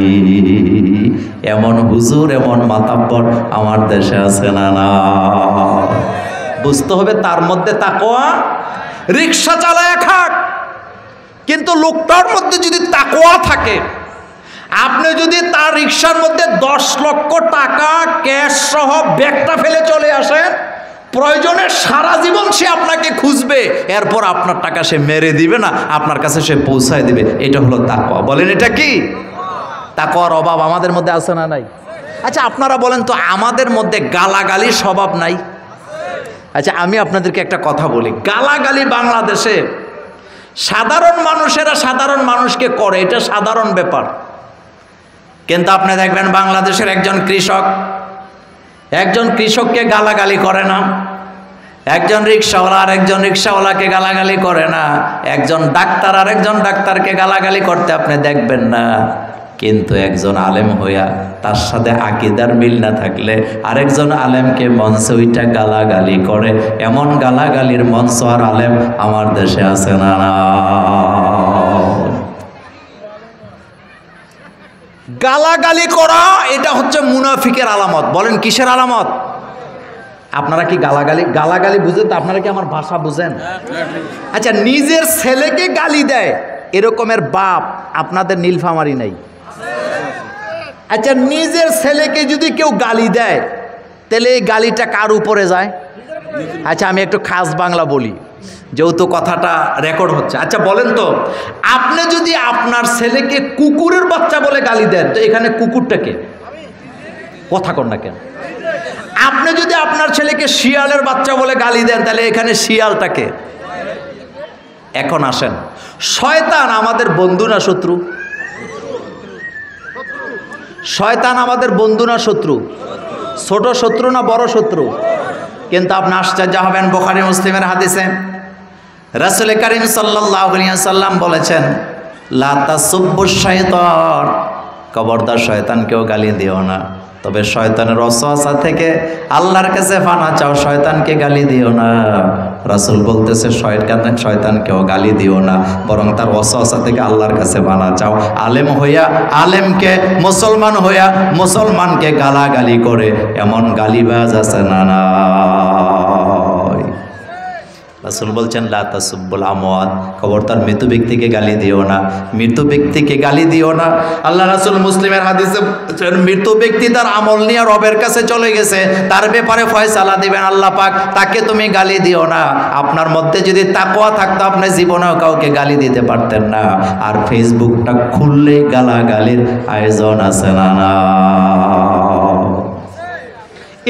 S1: এমন হুজুর, এমন মাতাব্বর আমার দেশে আছে না? না, বুঝতে হবে তার মধ্যে তাকওয়া। রিক্সা চালায় খাক, কিন্তু লোকটার মধ্যে যদি তাকওয়া থাকে, আপনি যদি তার রিকশার মধ্যে 10 লক্ষ টাকা ক্যাশ সহ ব্যাগটা ফেলে চলে আসেন, প্রয়োজনে সারা জীবন সে আপনাকে খুঁজবে, এরপর আপনার টাকা সে মেরে দিবে না, আপনার কাছে সে পৌঁছায় দিবে। এটা হলো তাকওয়া। বলেন এটা কি? তাকওয়ার অভাব আমাদের মধ্যে আছে না নাই? আচ্ছা আপনারা বলেন তো, আমাদের মধ্যে গালাগালির স্বভাব নাই? আচ্ছা আমি আপনাদেরকে একটা কথা বলি, গালাগালি বাংলাদেশে সাধারণ মানুষেরা সাধারণ মানুষকে করে, এটা সাধারণ ব্যাপার। কিন্তু আপনি দেখবেন বাংলাদেশের একজন কৃষককে গালাগালি করে না, একজন রিক্সাওয়ালা আর একজন রিক্সাওয়ালাকে গালাগালি করে না, একজন ডাক্তার আর একজন ডাক্তারকে গালাগালি করতে আপনি দেখবেন না। কিন্তু একজন আলেম হইয়া তার সাথে আকীদার মিল না থাকলে আরেকজন আলেমকে মঞ্চে ওইটা গালাগালি করে, এমন গালাগালির মঞ্চ আর আলেম আমার দেশে আছে না? গালাগালি করা এটা হচ্ছে মুনাফিকের আলামত। বলেন কিসের আলামত? আপনারা কি গালাগালি বুঝেন তো? আপনারা কি আমার ভাষা বুঝেন? আচ্ছা নিজের ছেলেকে গালি দেয় এরকমের বাপ আপনাদের নীলফামারী নাই? আচ্ছা নিজের ছেলেকে যদি কেউ গালি দেয় তাহলে এই গালিটা কার উপরে যায়? আচ্ছা আমি একটু খাস বাংলা বলি, যেহেতু কথাটা রেকর্ড হচ্ছে। আচ্ছা বলেন তো, আপনি যদি আপনার ছেলেকে কুকুরের বাচ্চা বলে গালি দেন, তো এখানে কুকুরটাকে কথা কর না কেন? আপনি যদি আপনার ছেলেকে শিয়ালের বাচ্চা বলে গালি দেন, তাহলে এখানে শিয়ালটাকে? এখন আসেন, শয়তান আমাদের বন্ধু না শত্রু? শয়তান আমাদের বন্ধু না শত্রু? ছোট শত্রু না বড় শত্রু? কিন্তু আপনি আশ্চর্য হবেন, বুখারী মুসলিমের হাদিসে রাসূল করিম সাল্লাল্লাহু আলাইহি ওয়াসাল্লাম বলেছেন, লা তাসুব্বুশ শাইতান, খবরদার শয়তানকেও গালি দিও না। তবে শয়তানের ওয়াসওয়াসা থেকে আল্লাহর কাছে পানা চাও, শয়তানকে গালি দিও না। রাসূল বলতেছে শয়তানকেও গালি দিও না, বরং তার ওয়াসওয়াসা থেকে আল্লাহর কাছে পানা চাও। আলেম হইয়া আলেমকে, মুসলমান হইয়া মুসলমানকে গালাগালি করে এমন গালিবাজ আছে না? রাসূল বলছেন লা তাসুব্বুল আমওয়াত, খবরদার মৃত ব্যক্তিকে গালি দিও না, মৃত ব্যক্তিকে গালি দিও না। আল্লাহ রাসূল মুসলিমের হাদিসে বলেছেন, মৃত ব্যক্তি তার আমল নিয়ে রবের কাছে চলে গেছে, তার ব্যাপারে ফয়সালা দিবেন আল্লাহ পাক, তাকে তুমি গালি দিও না। আপনার মধ্যে যদি তাকওয়া থাকতো আপনি জীবনেও কাউকে গালি দিতে পারতেন না। আর ফেসবুকটা খুললে গালাগালির আয়োজন আছে না?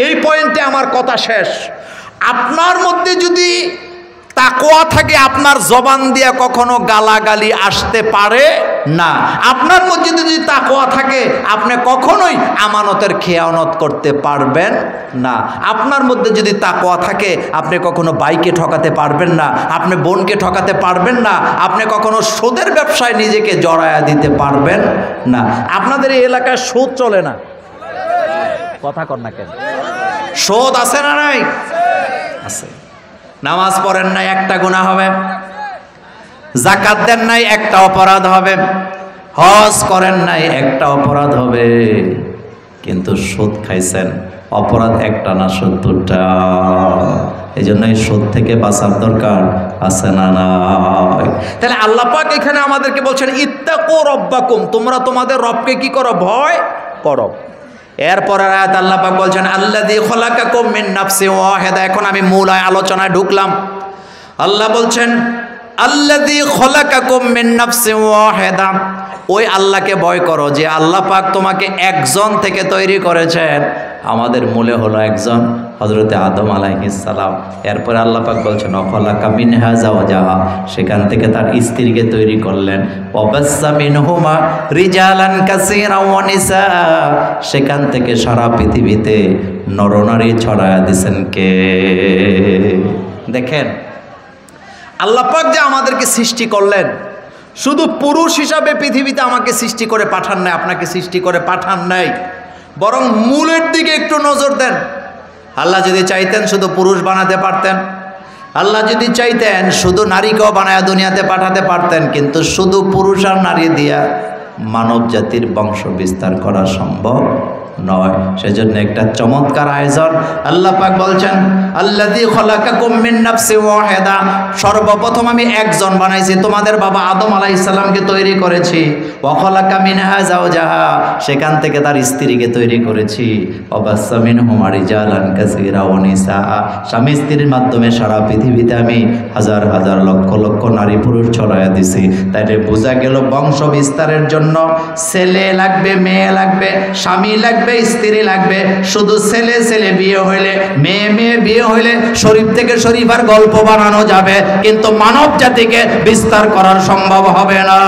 S1: এই পয়েন্টে আমার কথা শেষ। আপনার মধ্যে যদি তাকওয়া থাকে, আপনার জবান দিয়ে কখনো গালাগালি আসতে পারে না। আপনার মধ্যে যদি তাকওয়া থাকে, আপনি কখনোই আমানতের খেয়ানত করতে পারবেন না। আপনার মধ্যে যদি তাকওয়া থাকে, আপনি কখনো ভাইকে ঠকাতে পারবেন না, আপনি বোনকে ঠকাতে পারবেন না, আপনি কখনো সুদের ব্যবসায় নিজেকে জড়ায়া দিতে পারবেন না। আপনাদের এই এলাকায় সুদ চলে না? কথা কর না কেন? সুদ আছে না নাই? আছে। নামাজ পড়েন নাই, একটা গুনাহ হবে। যাকাত দেন নাই, একটা অপরাধ হবে। হজ করেন নাই, একটা অপরাধ হবে। কিন্তু সুদ খাইছেন, অপরাধ একটা না ৭০টা। এই জন্য এই সুদ থেকে বাঁচার দরকার আছে না? নাই। তাহলে আল্লাহ পাক এখানে আমাদেরকে বলছেন, ইত্তাকু রব্বাকুম, তোমরা তোমাদের রবকে কি করো? ভয় করো। এরপরের আয়াত আল্লাহ পাক বলছেন, আল্লাযী খলাকাকুম মিন নাফসিন ওয়াহিদা। এখন আমি মূল আলোচনায় ঢুকলাম। আল্লাহ বলছেন, আল্লাযী খলাকাকুম মিন নাফসিন ওয়াহিদা, ওই আল্লাহকে ভয় করো যে আল্লাহ পাক তোমাকে একজন থেকে তৈরি করেছেন। আমাদের মূলে হলো একজন, হযরতে আদম আলাইহিস সালাম। এরপরে আল্লাহ পাক বলছেন, খলাকা মিনহা যাওজাহা, সেখান থেকে তার স্ত্রীকে তৈরি করলেন। ওয়াবাসসা মিনহুমা রিজালান কাসীরান ওয়া নিসা, সেখান থেকে সারা পৃথিবীতে নরনারী ছড়ায়া দিয়েছেন কে? দেখেন আল্লাহ পাক যে আমাদেরকে সৃষ্টি করলেন, শুধু পুরুষ হিসাবে পৃথিবীতে আমাকে সৃষ্টি করে পাঠান নাই, আপনাকে সৃষ্টি করে পাঠান নাই, বরং মূলের দিকে একটু নজর দেন। আল্লাহ যদি চাইতেন শুধু পুরুষ বানাতে পারতেন, আল্লাহ যদি চাইতেন শুধু নারীকেও বানায়া দুনিয়াতে পাঠাতে পারতেন। কিন্তু শুধু পুরুষ আর নারী দিয়া মানব জাতির বংশ বিস্তার করা সম্ভব নয়। সেজন্য একটা চমৎকার আয়োজন। আল্লাহ পাক বলছেন আল্লাযী খলাকাকুম মিন নাফসিন ওয়াহিদা, সর্বপ্রথম আমি একজন বানাইছি, তোমাদের বাবা আদম আলাইহিস সালামকে তৈরি করেছি। ওয়া খলাকা মিনহা যাওজাহা, সেখান থেকে তার স্ত্রীকে তৈরি করেছি। ওয়া বাসসা মিনহুমা রিজালান কাসীরা ওয়া নিসা, স্বামী স্ত্রীর মাধ্যমে সারা পৃথিবীতে আমি হাজার হাজার লক্ষ লক্ষ নারী পুরুষ ছড়াইয়া দিছি। তাইলে বোঝা গেল বংশ বিস্তারের জন্য ছেলে লাগবে, মেয়ে লাগবে, স্বামী লাগবে, স্ত্রী লাগবে। শুধু ছেলে ছেলে বিয়ে হইলে, মেয়ে মেয়ে বিয়ে হইলে শরীফ থেকে শরীফার গল্প বানানো যাবে, কিন্তু মানব জাতিকে বিস্তার করার সম্ভব হবে না।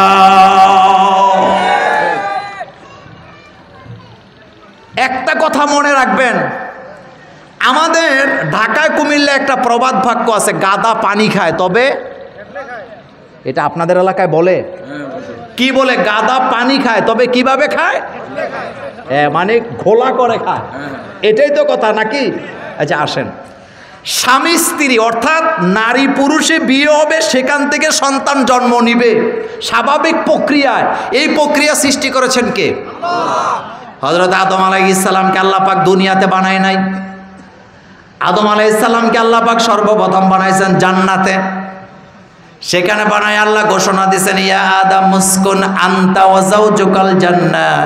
S1: একটা কথা মনে রাখবেন, আমাদের ঢাকায় কুমিল্লা একটা প্রবাদ বাক্য আছে, গাদা পানি খায় তবে, এটা আপনাদের এলাকায় বলে কি বলে? গাদা পানি খায় তবে কিভাবে খায়? মানে ঘোলা করে খায়, এটাই তো কথা নাকি? আচ্ছা আসেন, স্বামী স্ত্রী অর্থাৎ নারী পুরুষে বিয়ে হবে, সেখান থেকে সন্তান জন্ম নিবে স্বাভাবিক প্রক্রিয়ায়। এই প্রক্রিয়া সৃষ্টি করেছেন কে? হযরত আদম আলাইহিস সালামকে আল্লাহ পাক দুনিয়াতে বানায় নাই। আদম আলাইহিস সালামকে আল্লাহ পাক সর্বপ্রথম বানাইছেন জান্নাতে। সেখানে বানায় আল্লাহ ঘোষণা দিয়েছেন, ইয়া আদম মুসকুন আনতা ওয়া যাওজুকাল জান্নাহ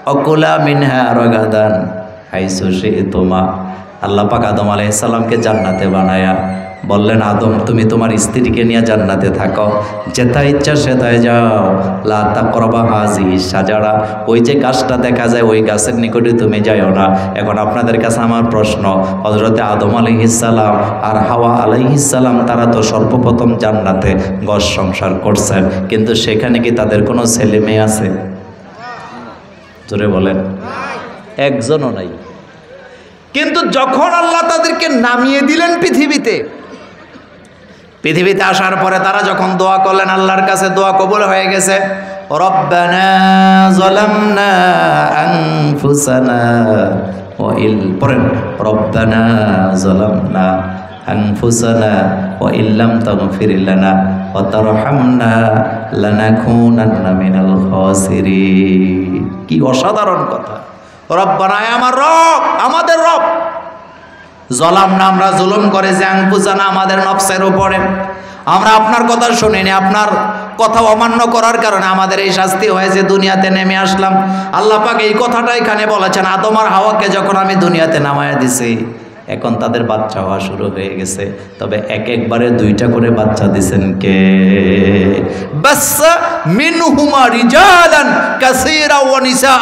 S1: ওয়া কুলা মিনহা রাগাদান হাইসু শি'তুমা। আল্লাহ পাক আদম আলাইহিস সালামকে জান্নাতে বানায়া বললেন, আদম তুমি তোমার স্ত্রীকে নিয়ে জান্নাতে থাকো, যেটা ইচ্ছা সেটাই যাও, লা তাকরাবা হাযিহি শাজারা, ওই যে গাছটা দেখা যায় ওই গাছের নিকটে তুমি যাইও না। এখন আপনাদের কাছে আমার প্রশ্ন, হযরতে আদম আলাইহিস সালাম আর হাওয়া আলাইহিস সালাম তারা তো সর্বপ্রথম জান্নাতে ঘর সংসার করছেন, কিন্তু সেখানে কি তাদের কোনো ছেলে মেয়ে আছে? জোরে বলেন। একজনও নাই। কিন্তু যখন আল্লাহ তাদেরকে নামিয়ে দিলেন পৃথিবীতে আসার পরে তারা যখন দোয়া করলেন, আল্লাহর কাছে দোয়া কবুল হয়ে গেছে। রব্বানা যালামনা আনফুসানা ওয়া পড়েন, রব্বানা যালামনা আনফুসানা ওয়া ইল্লাম তাগফির লানা ওয়া তারহামনা লানাকুনান্না মিনাল খাসিরিন। কি অসাধারণ কথা! রব্বানা, আমার রব, আমাদের রব, জলামনা, আমরা জুলুম করেছি, আনফুসানা, আমাদের নফসের উপরে। আমরা আপনার কথা শুনিনি, আপনার কথা অমান্য করার কারণে আমাদের এই শাস্তি হয়েছে, দুনিয়াতে নেমে আসলাম। আল্লাহ পাক এই কথাটা এখানে বলেছেন, আদম আর হাওয়াকে যখন আমি দুনিয়াতে নামায়া দিছি, এখন তাদের বাচ্চা হওয়া শুরু হয়ে গেছে। তবে এক একবারে দুইটা করে বাচ্চা দিছেন কে? বাসসা মিনহুমা রিজালান কাসীরা ওয়া নিসা,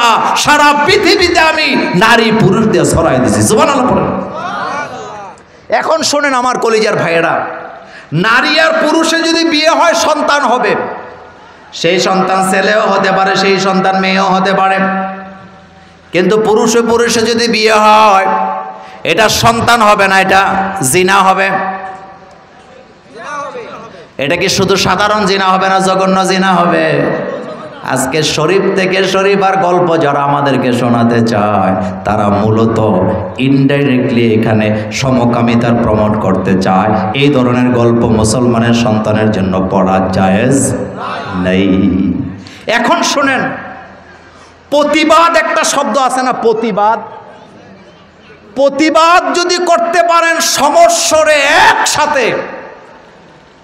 S1: সারা পৃথিবীতে আমি নারী পুরুষ দিয়ে ছড়াই দিছি। সুবহানাল্লাহ পড়েন। এখন শোনেন আমার কলিজার ভাইয়েরা, নারী আর পুরুষে যদি বিয়ে হয় সন্তান হবে, সেই সন্তান ছেলেও হতে পারে, সেই সন্তান মেয়েও হতে পারে। কিন্তু পুরুষে পুরুষে যদি বিয়ে হয়, এটা সন্তান হবে না, এটা জিনা হবে। এটা কি শুধু সাধারণ জিনা হবে না, জঘন্য জিনা হবে? আজকে শরীফ থেকে শরীফার গল্প যারা আমাদেরকে শোনাতে চায়, তারা মূলত ইনডাইরেক্টলি এখানে সমকামিতার প্রমোট করতে চায়। এই ধরনের গল্প মুসলমানের সন্তানের জন্য পড়া জায়েজ নেই। এখন শুনেন, প্রতিবাদ একটা শব্দ আছে না, প্রতিবাদ। প্রতিবাদ যদি করতে পারেন সমস্বরে একসাথে,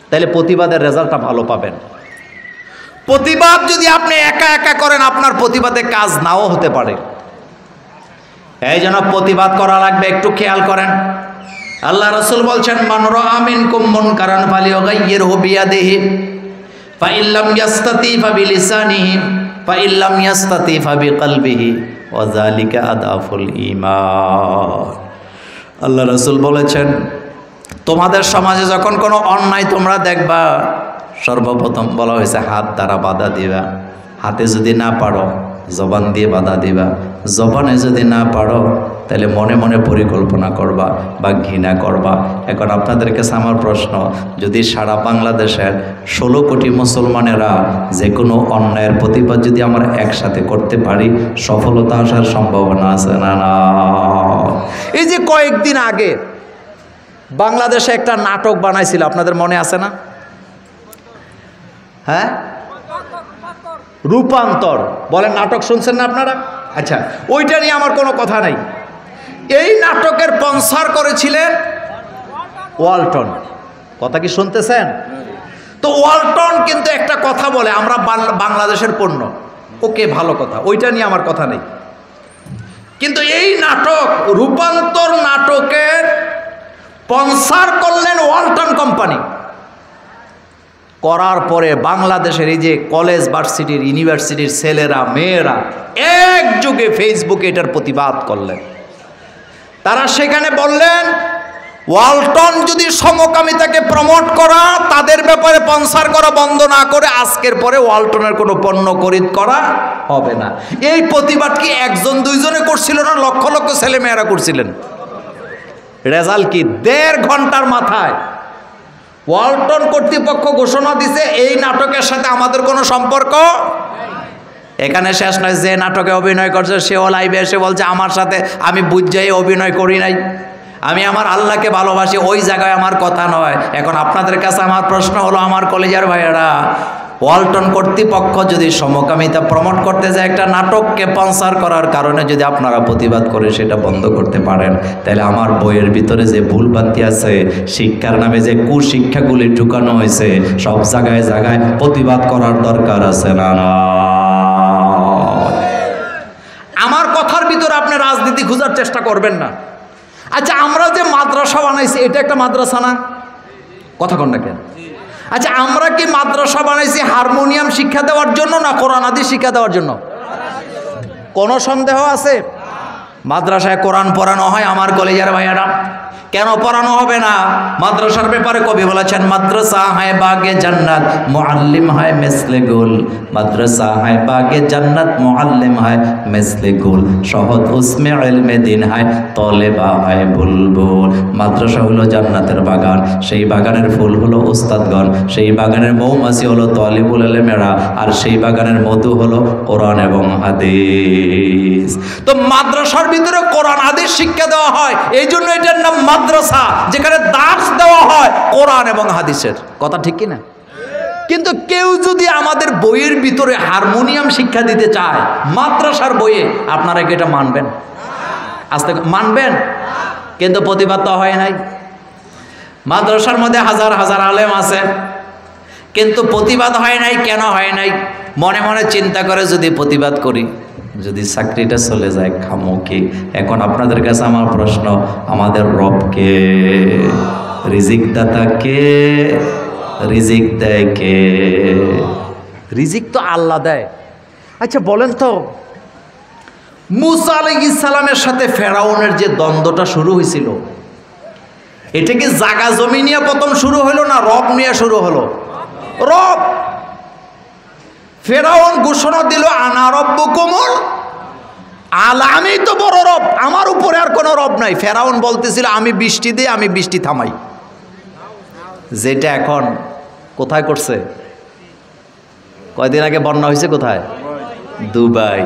S1: তাহলে প্রতিবাদের রেজাল্টটা ভালো পাবেন। প্রতিবাদ যদি আপনি একা একা করেন, আপনার প্রতিবাদে কাজ নাও হতে পারে। এই জন্য প্রতিবাদ করা লাগবে, একটু খেয়াল করেন। আল্লাহ রাসূল বলছেন, মান রাআ মিনকুম মুনকারান ফালিয়ুগাইয়িরহু বিয়াদিহি ফাইল্লাম ইয়াস্তাতি ফাবিলিসানিহি ফাইল্লাম ইয়াস্তাতি ফাবিকলবিহি ওয়া যালিকা আদাফুল ঈমান। আল্লাহ রাসূল বলেছেন, তোমাদের সমাজে যখন কোনো অন্যায় তোমরা দেখবা, সর্বপ্রথম বলা হয়েছে হাত দ্বারা বাধা দিবা। হাতে যদি না পারো জবান দিয়ে বাধা দিবা, জবানে যদি না পারো তাহলে মনে মনে পরিকল্পনা করবা বা ঘৃণা করবা। এখন আপনাদের কাছে আমার প্রশ্ন, যদি সারা বাংলাদেশের 16 কোটি মুসলমানেরা যে কোনো অন্যায়ের প্রতিবাদ যদি আমরা একসাথে করতে পারি, সফলতা আসার সম্ভাবনা আছে না? না। এই যে কয়েকদিন আগে বাংলাদেশে একটা নাটক বানাইছিল, আপনাদের মনে আছে না? হ্যাঁ, রূপান্তর বলেন, নাটক শুনছেন না আপনারা? আচ্ছা, ওইটা নিয়ে আমার কোনো কথা নাই। এই নাটকের স্পন্সর করেছিলেন ওয়ালটন। কথা কি শুনতেছেন? তো ওয়ালটন কিন্তু একটা কথা বলে, আমরা বাংলাদেশের পণ্য। ওকে, ভালো কথা, ওইটা নিয়ে আমার কথা নেই। কিন্তু এই নাটক, রূপান্তর নাটকের স্পন্সর করলেন ওয়ালটন কোম্পানি। করার পরে বাংলাদেশের এই যে কলেজ ভার্সিটির ইউনিভার্সিটির ছেলেরা মেয়েরা একযোগে ফেসবুকে এটার প্রতিবাদ করলেন। তারা সেখানে বললেন, ওয়ালটন যদি সমকামিতাকে প্রমোট করা, তাদের ব্যাপারে স্পন্সর করা বন্ধ না করে আজকের পরে ওয়ালটনের কোনো পণ্য খরিদ করা হবে না। এই প্রতিবাদ কি একজন দুইজনে করছিল না, লক্ষ লক্ষ ছেলে মেয়েরা করছিলেন? রেজাল্ট কি? 1.5 ঘন্টার মাথায় ওয়ালটন কর্তৃপক্ষ ঘোষণা দিছে, এই নাটকের সাথে আমাদের কোনো সম্পর্ক। এখানে শেষ নয়, যে নাটকে অভিনয় করছে সেও লাইভে এসে বলছে আমার সাথে আমি বুঝাই অভিনয় করি নাই, আমি আমার আল্লাহকে ভালোবাসি, ওই জায়গায় আমার কথা নয়। এখন আপনাদের কাছে আমার প্রশ্ন হলো, আমার কলেজের ভাইয়েরা, ওয়ালটন কর্তৃপক্ষ যদি সমকামিতা প্রমোট করতে যায়, একটা নাটককে স্পন্সর করার কারণে যদি আপনারা প্রতিবাদ করে সেটা বন্ধ করতে পারেন, তাহলে আমার বইয়ের ভিতরে যে ভুলভ্রান্তি আছে, শিক্ষার নামে যে কুশিক্ষাগুলি ঢুকানো হয়েছে, সব জায়গায় জায়গায় প্রতিবাদ করার দরকার আছে না? না, আমার কথার ভিতরে আপনি রাজনীতি খোঁজার চেষ্টা করবেন না। আচ্ছা, আমরা যে মাদ্রাসা বানাইছি, এটা একটা মাদ্রাসা না? কথা কন না কেন? আচ্ছা, আমরা কি মাদ্রাসা বানাইছি হারমোনিয়াম শিক্ষা দেওয়ার জন্য না কোরআন হাদিস শিক্ষা দেওয়ার জন্য? কোনো সন্দেহ আছে? মাদ্রাসায় কোরআন পড়ানো হয় আমার কলেজের ভাইয়ারা, কেন পড়ানো হবে না? মাদ্রাসার ব্যাপারে কবি বলেছেন, মাদ্রাসা হায় বাগে জান্নাত মুআল্লিম হায় মিসলে গুল, মাদ্রাসা হায় বাগে জান্নাত মুআল্লিম হায় মিসলে গুল, শহদ উসমে ইলমে দিন হায় তলেবা হায় বুলবুল। মাদ্রাসা হলো জান্নাতের বাগান, সেই বাগানের ফুল হলো উস্তাদগণ, সেই বাগানের মৌমাছি হলো তলিবুল ইলমেরা, আর সেই বাগানের মধু হলো কোরআন এবং হাদিস। তো মাদ্রাসার ভিতরে কোরআন হাদিস শিক্ষা দেওয়া হয়, এই জন্য এটার নাম মাদ্রাসা, যেখানে দার্স দেওয়া হয় কোরআন এবং হাদিসের। কথা ঠিক কিনা? কিন্তু কেউ যদি আমাদের বইয়ের ভিতরে হারমোনিয়াম শিক্ষা দিতে চায় মাদ্রাসার বইয়ে, আপনারা কি এটা মানবেন? আজকে মানবেন? কিন্তু প্রতিবাদ তো হয় নাই। মাদ্রাসার মধ্যে হাজার হাজার আলেম আছে, কিন্তু প্রতিবাদ হয় নাই। কেন হয় নাই? মনে মনে চিন্তা করে যদি প্রতিবাদ করি, যদি চাকরিটা চলে যায় খামো কি? এখন আপনাদের কাছে আমার প্রশ্ন, আমাদের রব কে? রিজিক দাতা কে? রিজিক দেয় কে? রিজিক তো আল্লাহ দেয়। আচ্ছা বলেন তো, মুসা আলাইহিস সালামের সাথে ফেরাউনের যে দ্বন্দ্বটা শুরু হয়েছিল, এটা কি জায়গা জমি নিয়ে প্রথম শুরু হলো না রব নিয়ে শুরু হলো? রব। ফেরাউন ঘোষণা দিল, আনা রব্বুকুমুল আলা, আমি তো বড় রব, আমার উপরে আর কোনো রব নাই। ফেরাউন বলতেছিল আমি বৃষ্টি দিই, আমি বৃষ্টি থামাই। যেটা এখন কোথায় করছে? কয়দিন আগে বন্যা হয়েছে কোথায়? দুবাই।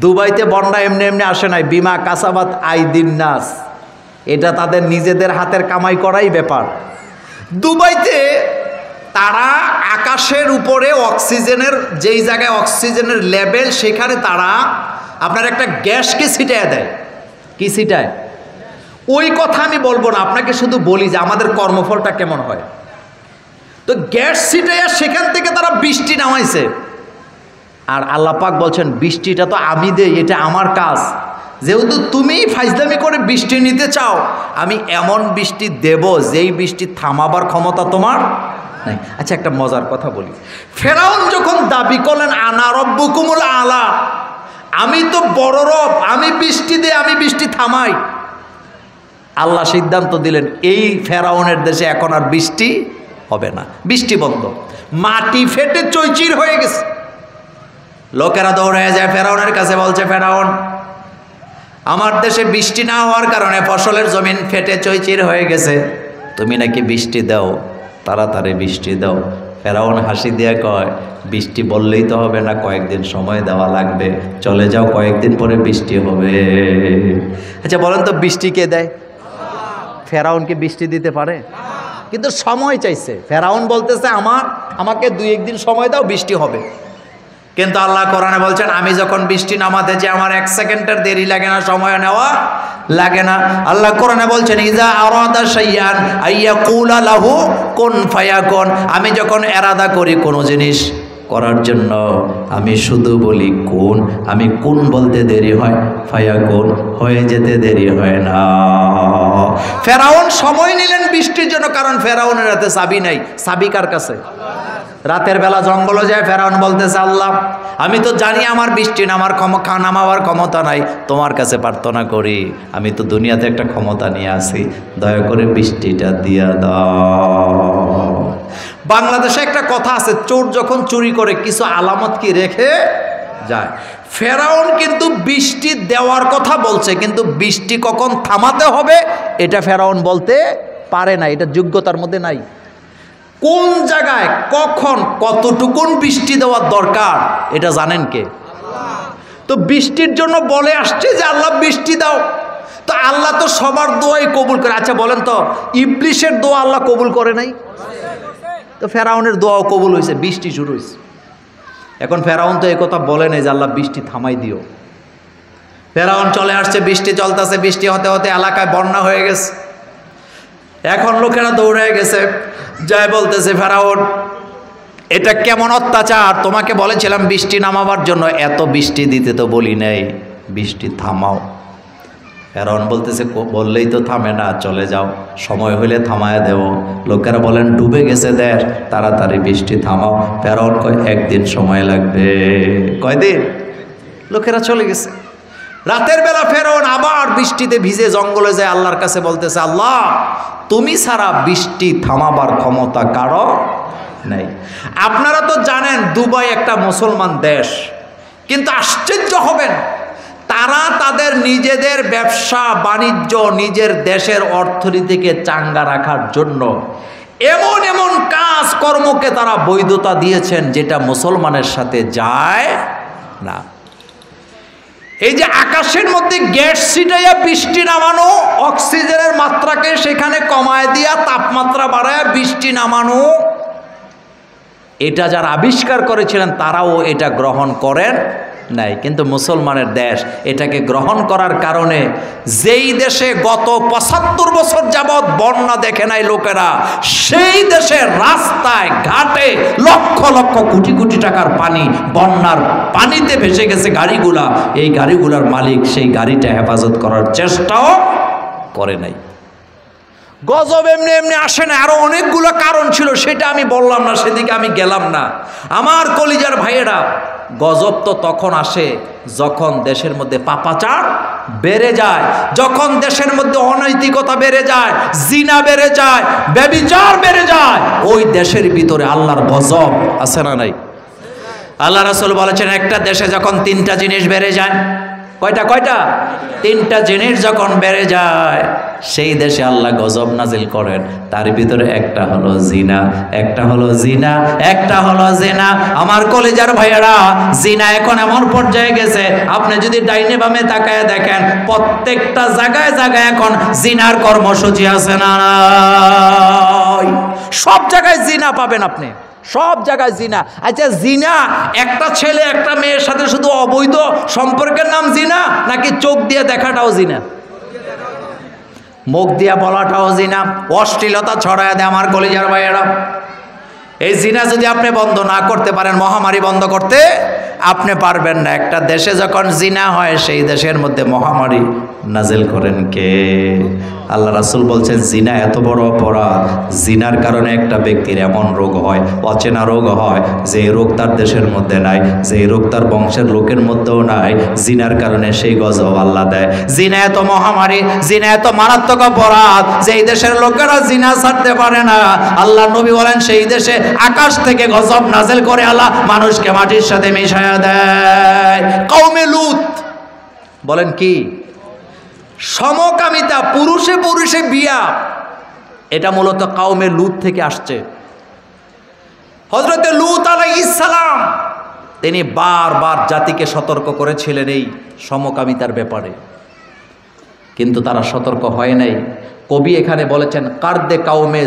S1: দুবাইতে বন্যা এমনি এমনি আসে নাই, বিমা কাসাবাত আইদিন নাস, এটা তাদের নিজেদের হাতের কামাই করাই ব্যাপার। দুবাইতে তারা আকাশের উপরে অক্সিজেনের, যেই জায়গায় অক্সিজেনের লেভেল, সেখানে তারা আপনার একটা গ্যাসকে ছিটায় দেয়। কি ছিটায়? ওই কথা আমি বলবো না, আপনাকে শুধু বলি যে আমাদের কর্মফলটা কেমন হয়। তো গ্যাস ছিটাইয়া সেখান থেকে তারা বৃষ্টি নামাইছে, আর আল্লাহ পাক বলছেন বৃষ্টিটা তো আমি দেই, এটা আমার কাজ। যেহেতু তুমি ফাইজলামি করে বৃষ্টি নিতে চাও, আমি এমন বৃষ্টি দেব যেই বৃষ্টি থামাবার ক্ষমতা তোমার নাই। আচ্ছা, একটা মজার কথা বলি। ফেরাউন যখন দাবি করলেন আনা রব্বুকুমুল আলা, আমি তো বড় রব, আমি বৃষ্টি দিই, আমি বৃষ্টি থামাই, আল্লাহ সিদ্ধান্ত দিলেন এই ফেরাউনের দেশে এখন আর বৃষ্টি হবে না, বৃষ্টি বন্ধ। মাটি ফেটে চৈচির হয়ে গেছে। লোকেরা দৌড়ে যায় ফেরাউনের কাছে, বলছে ফেরাউন, আমার দেশে বৃষ্টি না হওয়ার কারণে ফসলের জমিন ফেটে চৈচির হয়ে গেছে, তুমি নাকি বৃষ্টি দাও, তাড়াতাড়ি বৃষ্টি দাও। ফেরাউন হাসি দিয়ে কয়, বৃষ্টি বললেই তো হবে না, কয়েকদিন সময় দেওয়া লাগবে, চলে যাও, কয়েকদিন পরে বৃষ্টি হবে। আচ্ছা বলেন তো, বৃষ্টি কে দেয়? ফেরাউন কি বৃষ্টি দিতে পারে? কিন্তু সময় চাইছে। ফেরাউন বলতেছে আমাকে 2-1 দিন সময় দাও, বৃষ্টি হবে। কিন্তু আল্লাহ কোরআনে বলছেন আমি যখন বৃষ্টি নামাতে যে আমার 1 সেকেন্ডের দেরি লাগে না, সময় নেওয়া লাগে না। আল্লাহ কোরআনে বলছেন ইজা আরাদা শাইআন আইয়াকুলা লাহু কুন ফায়াকুন, আমি যখন এরাদা করি কোনো জিনিস করার জন্য আমি শুধু বলি কোন, আমি কোন বলতে দেরি হয়, ফায়াকুন হয়ে যেতে দেরি হয় না। ফেরাউন সময় নিলেন বৃষ্টির জন্য, কারণ ফেরাউনের হাতে চাবি নাই। চাবি কার কাছে? রাতের বেলা জঙ্গলে যায়, ফেরাউন বলতেছে আল্লাহ আমি তো জানি আমার বৃষ্টি নামাবার ক্ষমতা নাই, তোমার কাছে প্রার্থনা করি আমি তো দুনিয়াতে একটা ক্ষমতা নিয়ে আসি, দয়া করে বৃষ্টিটা দিয়া দাও। বাংলাদেশে একটা কথা আছে, চোর যখন চুরি করে কিছু আলামত কি রেখে যায়। ফেরাউন কিন্তু বৃষ্টি দেওয়ার কথা বলছে, কিন্তু বৃষ্টি কখন থামাতে হবে এটা ফেরাউন বলতে পারে না, এটা যোগ্যতার মধ্যে নাই। কোন জায়গায় কখন কতটুকুন বৃষ্টি দেওয়ার দরকার এটা জানেন কে? তো বৃষ্টির জন্য বলে আসছে যে আল্লাহ বৃষ্টি দাও, তো আল্লাহ তো সবার দোয়াই কবুল করে। আচ্ছা বলেন তো, ইবলিশের দোয়া আল্লাহ কবুল করে নাই? তো ফেরাউনের দোয়াও কবুল হয়েছে, বৃষ্টি শুরু হয়েছে। এখন ফেরাউন তো এই কথা বলে নাই যে আল্লাহ বৃষ্টি থামাই দিও। ফেরাউন চলে আসছে, বৃষ্টি চলতেছে, বৃষ্টি হতে হতে এলাকায় বন্যা হয়ে গেছে। এখন লোকেরা দৌড়ে গেছে, যাই বলতেছে ফেরাউন এটা কেমন অত্যাচার, তোমাকে বলেছিলাম বৃষ্টি নামাবার জন্য, এত বৃষ্টি দিতে তো বলি নাই, বৃষ্টি থামাও। ফেরাউন বলতেছে বললেই তো থামে না, চলে যাও, সময় হলে থামায় দেব। লোকেরা বলেন ডুবে গেছে দেশ, তাড়াতাড়ি বৃষ্টি থামাও। ফেরাউন কয় একদিন সময় লাগবে। কয়দিন? লোকেরা চলে গেছে। রাতের বেলা ফেরাউন আবার বৃষ্টিতে ভিজে জঙ্গলে যায়, আল্লাহর কাছে বলতেছে আল্লাহ তুমি ছাড়া বৃষ্টি থামাবার ক্ষমতা কারো নাই। আপনারা তো জানেন দুবাই একটা মুসলমান দেশ, কিন্তু আশ্চর্য হবেন তারা তাদের নিজেদের ব্যবসা বাণিজ্য নিজের দেশের অর্থনীতিকে চাঙ্গা রাখার জন্য এমন এমন কাজ কর্মকে তারা বৈধতা দিয়েছেন যেটা মুসলমানের সাথে যায় না। এই যে আকাশের মধ্যে গ্যাস ছিটাইয়া বৃষ্টি নামানো, অক্সিজেনের মাত্রাকে সেখানে কমায় দিয়া তাপমাত্রা বাড়ায় বৃষ্টি নামানো, এটা যারা আবিষ্কার করেছিলেন তারাও এটা গ্রহণ করেন নাই। কিন্তু মুসলমানের দেশ এটাকে গ্রহণ করার কারণে যেই দেশে গত ৭৫ বছর যাবৎ বন্যা দেখে নাই লোকেরা, সেই দেশের রাস্তায় ঘাটে লক্ষ লক্ষ কোটি কোটি টাকার পানি বন্যার পানিতে ভেসে গেছে গাড়িগুলা। এই গাড়িগুলার মালিক সেই গাড়িটা হেফাজত করার চেষ্টাও করে নাই। গজব এমনি এমনি আসে না, আরো অনেকগুলো কারণ ছিল, সেটা আমি বললাম না, সেদিকে আমি গেলাম না। আমার কলিজার ভাইয়েরা, গজব তো তখন আসে যখন দেশের মধ্যে পাপাচার বেড়ে যায়, যখন দেশের মধ্যে অনৈতিকতা বেড়ে যায়, জিনা বেড়ে যায়, ব্যভিচার বেড়ে যায়, ওই দেশের ভিতরে আল্লাহর গজব আছে না নাই? আল্লাহ রাসূল বলেছেন একটা দেশে যখন 3টা জিনিস বেড়ে যায়, কয়টা? 3টা জিনিস যখন বেড়ে যায় সেই দেশে আল্লাহ গজব নাজিল করেন। তার ভিতরে একটা হলো জিনা, একটা হলো জিনা। আমার কলেজার ভাইয়েরা, জিনা এখন এমন পর্যায়ে গেছে, আপনি যদি ডাইনে বামে তাকায় দেখেন প্রত্যেকটা জায়গায় জায়গায় এখন জিনার কর্মসূচি আছে না? সব জায়গায় জিনা পাবেন আপনি, সব জায়গায় জিনা। আচ্ছা জিনা একটা ছেলে একটা মেয়ের সাথে শুধু অবৈধ সম্পর্কের নাম জিনা, নাকি চোখ দিয়ে দেখাটাও জিনা? মুখ দিয়া বলাটাও জিনা, অশ্লীলতা ছড়ায় দেয় আমার কলিজার ভাইয়েরা। এই জিনা যদি আপনি বন্ধ না করতে পারেন, মহামারী বন্ধ করতে আপনি পারবেন না। একটা দেশে যখন জিনা হয় সেই দেশের মধ্যে মহামারী নাজিল করেন কে? আল্লাহ রাসূল বলছেন জিনা এত বড় অপরাধ, জিনার কারণে একটা ব্যক্তির এমন রোগ হয়, অচেনা রোগ হয়, যে রোগ তার দেশের মধ্যে নাই, যে রোগ তার বংশের লোকের মধ্যেও নাই, জিনার কারণে সেই গজব আল্লাহ দেয়। জিনা এত মহামারী, জিনা এত মারাত্মক অপরাধ, যেই দেশের লোকেরা জিনা ছাড়তে পারে না, আল্লাহ নবী বলেন সেই দেশে আকাশ থেকে গজব নাজিল করে আল্লাহ মানুষকে মাটির সাথে মিশায়া দেয়। কওমে লূত বলেন কি? সমকামিতা, পুরুষে পুরুষে বিয়া, এটা মূলত কওমে লূত থেকে আসছে। হযরতে লূত আলাইহিস সালাম তিনি বারবার জাতিকে সতর্ক করেছিলেন এই সমকামিতার ব্যাপারে, কিন্তু তারা সতর্ক হয় নাই। কবি এখানে বলেছেন কার্দে কাউমে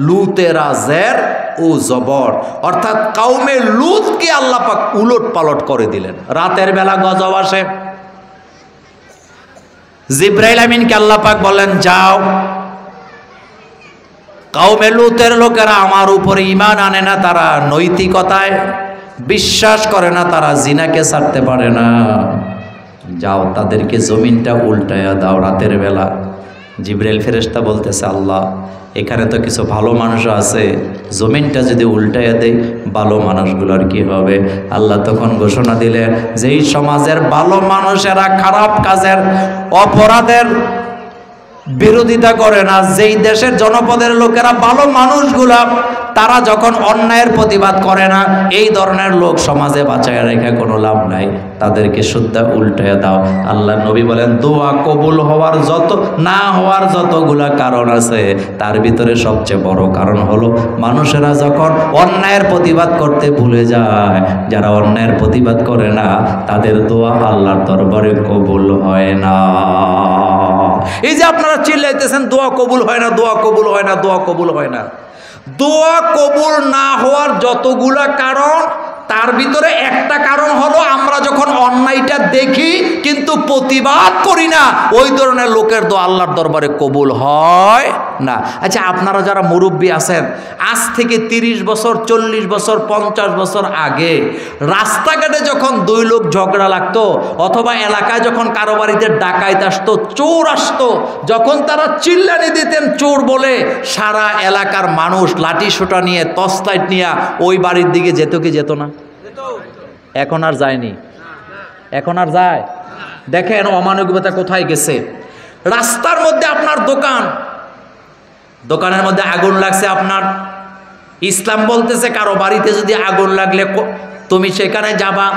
S1: লূতেরা জের ও জবর, অর্থাৎ কাউমে লুতকে আল্লাহ পাক উলট পালট করে দিলেন। রাতের বেলা গজব আসে, জিব্রাইল আমিনকে আল্লাহ পাক বলেন যাও, কাউমে লুতের লোকেরা আমার উপরে ঈমান আনে না, তারা নৈতিকতায় বিশ্বাস করে না, তারা জিনাকে ছাড়তে পারে না, যাও তাদেরকে জমিনটা উল্টায়া দাও রাতের বেলা। জিব্রাইল ফেরেশতা বলতেছে আল্লাহ এখানে তো কিছু ভালো মানুষও আছে, জমিনটা যদি উল্টাইয়া দেয় ভালো মানুষগুলোর কি হবে? আল্লাহ তখন ঘোষণা দিলেন যেই সমাজের ভালো মানুষেরা খারাপ কাজের অপরাধের বিরোধিতা করে না, যেই দেশের জনপদের লোকেরা ভালো মানুষগুলা তারা যখন অন্যায়ের প্রতিবাদ করে না, এই ধরনের লোক সমাজে বাঁচায় রেখে কোনো লাভ নাই, তাদেরকে শুদ্ধা উল্টে দাও। আল্লাহ নবী বলেন দোয়া কবুল হওয়ার যত না হওয়ার যতগুলা কারণ আছে তার ভিতরে সবচেয়ে বড় কারণ হলো মানুষেরা যখন অন্যায়ের প্রতিবাদ করতে ভুলে যায়, যারা অন্যায়ের প্রতিবাদ করে না তাদের দোয়া আল্লাহর দরবারে কবুল হয় না। এই যে আপনারা চিল্লাইতেছেন দোয়া কবুল হয় না, দোয়া কবুল হয় না, দোয়া কবুল হয় না, দোয়া কবুল না হওয়ার যতগুলা কারণ তার ভিতরে একটা কারণ হলো আমরা যখন অন্যায়টা দেখি কিন্তু প্রতিবাদ করি না, ওই ধরনের লোকের দোয়া আল্লাহর দরবারে কবুল হয় না। আচ্ছা আপনারা যারা মুরব্বী আছেন, আজ থেকে 30 বছর 40 বছর 50 বছর আগে রাস্তাঘাটে যখন দুই লোক ঝগড়া লাগতো অথবা এলাকায় যখন কারো বাড়িতে ডাকাইত আসতো, চোর আসতো, যখন তারা চিল্লানি দিতেন চোর বলে, সারা এলাকার মানুষ লাঠি সোটা নিয়ে তসলাইট নিয়ে ওই বাড়ির দিকে যেত কি যেত না? এখন আর যায়নি, এখন আর যায়? দেখেন অমানবিকতা কোথায় গেছে। রাস্তার মধ্যে আপনার দোকান, দোকানের মধ্যে আগুন লাগছে, আপনার ইসলাম বলতেছে কারো বাড়িতে যদি আগুন লাগলে তুমি সেখানে যাবা,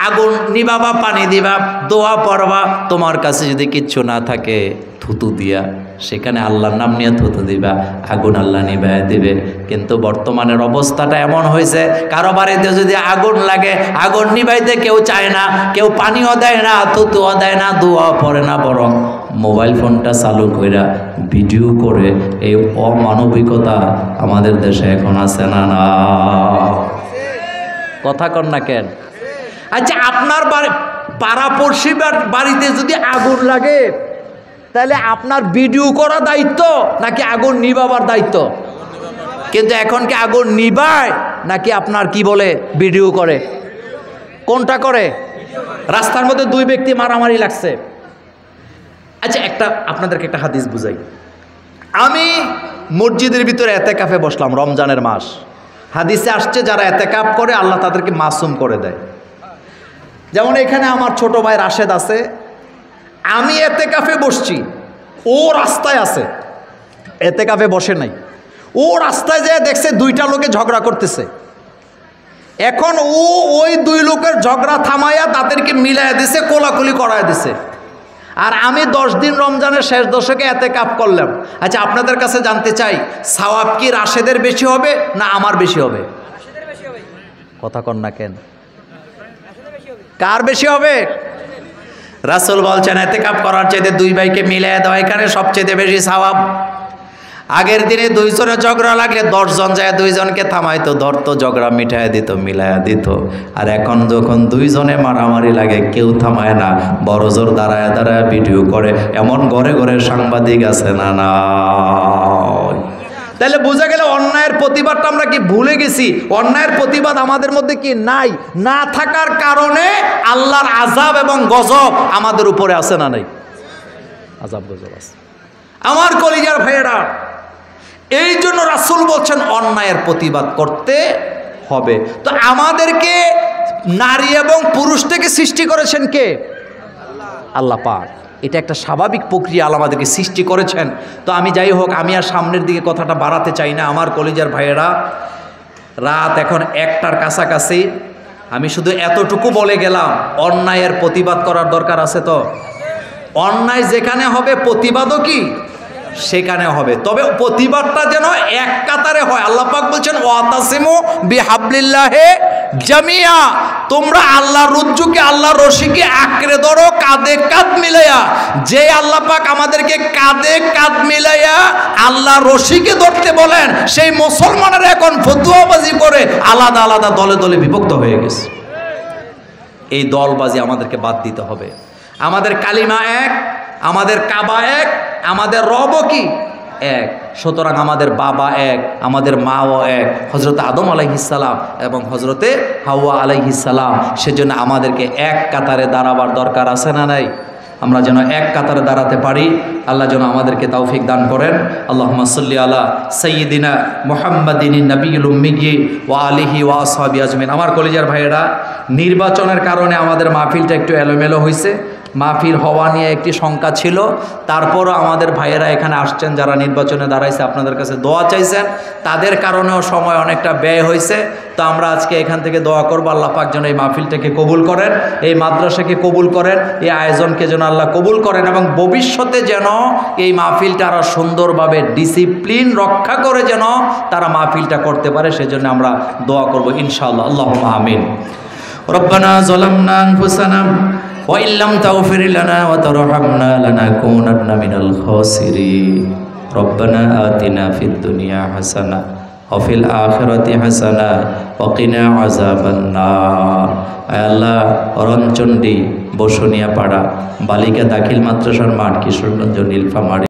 S1: আগুন নিবাবা, পানি দিবা, দোয়া পড়বা, তোমার কাছে যদি কিচ্ছু না থাকে থুতু দিয়া সেখানে আল্লাহর নাম নিয়ে থুতু দিবা, আগুন আল্লাহ নিভাইয়া দিবে। কিন্তু বর্তমানের অবস্থাটা এমন হয়েছে কারো বাড়িতে যদি আগুন লাগে আগুন নিভাইতে কেউ চায় না, কেউ পানিও দেয় না, থুতুও দেয় না, দোয়াও পড়ে না, বরং মোবাইল ফোনটা চালু কইরা ভিডিও করে। এই অমানবিকতা আমাদের দেশে এখন আছে না? না, কথা কন না কেন? আচ্ছা আপনার পাড়াপড়শি বাড়িতে যদি আগুন লাগে তাহলে আপনার ভিডিও করা দায়িত্ব নাকি আগুন নিভাবার দায়িত্ব? কিন্তু এখন কি আগুন নিভায় নাকি আপনার কি বলে ভিডিও করে? কোনটা করে? রাস্তার মধ্যে দুই ব্যক্তি মারামারি লাগছে। আচ্ছা আপনাদেরকে একটা হাদিস বুঝাই। আমি মসজিদের ভিতরে এতেকাফে বসলাম, রমজানের মাস। হাদিসে আসছে যারা এতেকাফ করে আল্লাহ তাদেরকে মাসুম করে দেয়। যেমন এখানে আমার ছোট ভাই রাশেদ আছে, আমি এতেকাফে বসছি, ও রাস্তায় আছে, এতেকাফে বসে নাই, ও রাস্তায় যেয়ে দেখছে দুইটা লোকে ঝগড়া করতেছে। এখন ও ওই দুই লোকের ঝগড়া থামাইয়া তাদেরকে মিলাইয়া দিছে, কোলাকুলি করায় দিছে। আর আমি 10 দিন রমজানের শেষ দশকে এতেকাফ করলাম। আচ্ছা আপনাদের কাছে জানতে চাই, সওয়াব কি রাশেদের বেশি হবে না আমার বেশি হবে? কথা কন না কেন? কার বেশি হবে? রাসূল বলছেন এতেকাফ করার চাইতে দুই ভাইকে মিলিয়ে দেওয়া এখানে সবচেয়ে বেশি সওয়াব। আগের দিনে 2 জনের ঝগড়া লাগলে 10 জন যায় 2 জনকে থামাইতো, ধরতো, ঝগড়া মিটাইয়া দিত, মিলাইয়া দিত। আর এখন যখন 2 জনে মারামারি লাগে কেউ থামায় না, বড় জোর দাঁড়ায় দাঁড়ায় ভিডিও করে। এমন ঘরে ঘরে সাংবাদিক আছে না? না। তাহলে বোঝা গেল অন্যায়ের প্রতিবাদটা আমরা কি ভুলে গেছি? অন্যায়ের প্রতিবাদ আমাদের মধ্যে কি নাই? না থাকার কারণে আল্লাহর আযাব এবং গজব আমাদের উপরে আছে না নাই? আযাব গজব আছে। আমার কলিজার ভাইয়েরা, এই জন্য রাসূল বলছেন অন্যায়ের প্রতিবাদ করতে হবে। তো আমাদেরকে নারী এবং পুরুষ থেকে সৃষ্টি করেছেন কে? আল্লাহ পাক। এটা একটা স্বাভাবিক প্রক্রিয়া, আল্লাহ আমাদেরকে সৃষ্টি করেছেন। তো আমি যাই হোক, আমি আর সামনের দিকে কথাটা বাড়াতে চাই না। আমার কলিজার ভাইয়েরা, রাত এখন 1টার কাছাকাছি। আমি শুধু এতটুকু বলে গেলাম, অন্যায়ের প্রতিবাদ করার দরকার আছে। তো অন্যায় যেখানে হবে প্রতিবাদও কি সেখানে হবে, তবে প্রতিবাদটা যেন এক কাতারে হয়। আল্লাহ পাক বলছেন ওয়াতাসিমু বিহাবলিল্লাহি জামিয়া, তোমরা আল্লাহর রজ্জুকে আল্লাহর রশিকে আঁকড়ে ধরো কাঁধে কাঁধ মিলাইয়া। যে আল্লাহ পাক আমাদেরকে কাঁধে কাঁধ মিলাইয়া আল্লাহর রশিকে ধরতে বলেন, সেই মুসলমানেরা এখন ফতুয়াবাজি করে আলাদা আলাদা দলে দলে বিভক্ত হয়ে গেছে। এই দলবাজি আমাদেরকে বাদ দিতে হবে। আমাদের কালিমা এক, আমাদের কাবা এক, আমাদের রবও কি এক। সুতরাং আমাদের বাবা এক, আমাদের মাও এক, হজরত আদম আলাইহিসসালাম এবং হজরতে হাওয়া আলাইহিসসালাম। সেজন্য আমাদেরকে এক কাতারে দাঁড়াবার দরকার আছে না নাই? আমরা যেন এক কাতারে দাঁড়াতে পারি। আল্লাহ যেন আমাদেরকে তৌফিক দান করেন। আল্লাহুম্মা সাল্লি আলা সাইয়্যিদিনা মুহাম্মাদিন নবিয়্যিল উম্মিয়্যি ওয়া আলিহি ওয়া আসহাবি আজমাইন। আমার কলিজার ভাইয়েরা, নির্বাচনের কারণে আমাদের মাহফিলটা একটু এলোমেলো হয়েছে। মাহফিল হওয়া নিয়ে একটি শঙ্কা ছিল, তারপরও আমাদের ভাইয়েরা এখানে আসছেন, যারা নির্বাচনে দাঁড়াইছে, আপনাদের কাছে দোয়া চাইছেন, তাদের কারণেও সময় অনেকটা ব্যয় হয়েছে। তো আমরা আজকে এখান থেকে দোয়া করবো আল্লাহ পাক যেন এই মাহফিলটাকে কবুল করেন, এই মাদ্রাসাকে কবুল করেন, এই আয়োজনকে যেন আল্লাহ কবুল করেন, এবং ভবিষ্যতে যেন এই মাহফিলটা আরও সুন্দরভাবে ডিসিপ্লিন রক্ষা করে যেন তারা মাহফিলটা করতে পারে, সেজন্য আমরা দোয়া করবো ইনশাআল্লাহ। আল্লাহুম্মা আমিন। রব্বানা যালামনা আনফুসানা ওয়া ইল্লাম তাগফির লানা ওয়া তারহামনা লানাকুনান্না মিনাল খাসিরিন। রব্বানা আতিনা ফিদ দুনিয়া হাসানা ওয়া ফিল আখিরাতি হাসানা ওয়া কিনা আযাবান নার। আয় আল্লাহ, রণচণ্ডী, বসুনিয়া পাড়া, বালিকা দাখিল মাদ্রাসার মাঠ, কিশোরগঞ্জ, নীলফামারী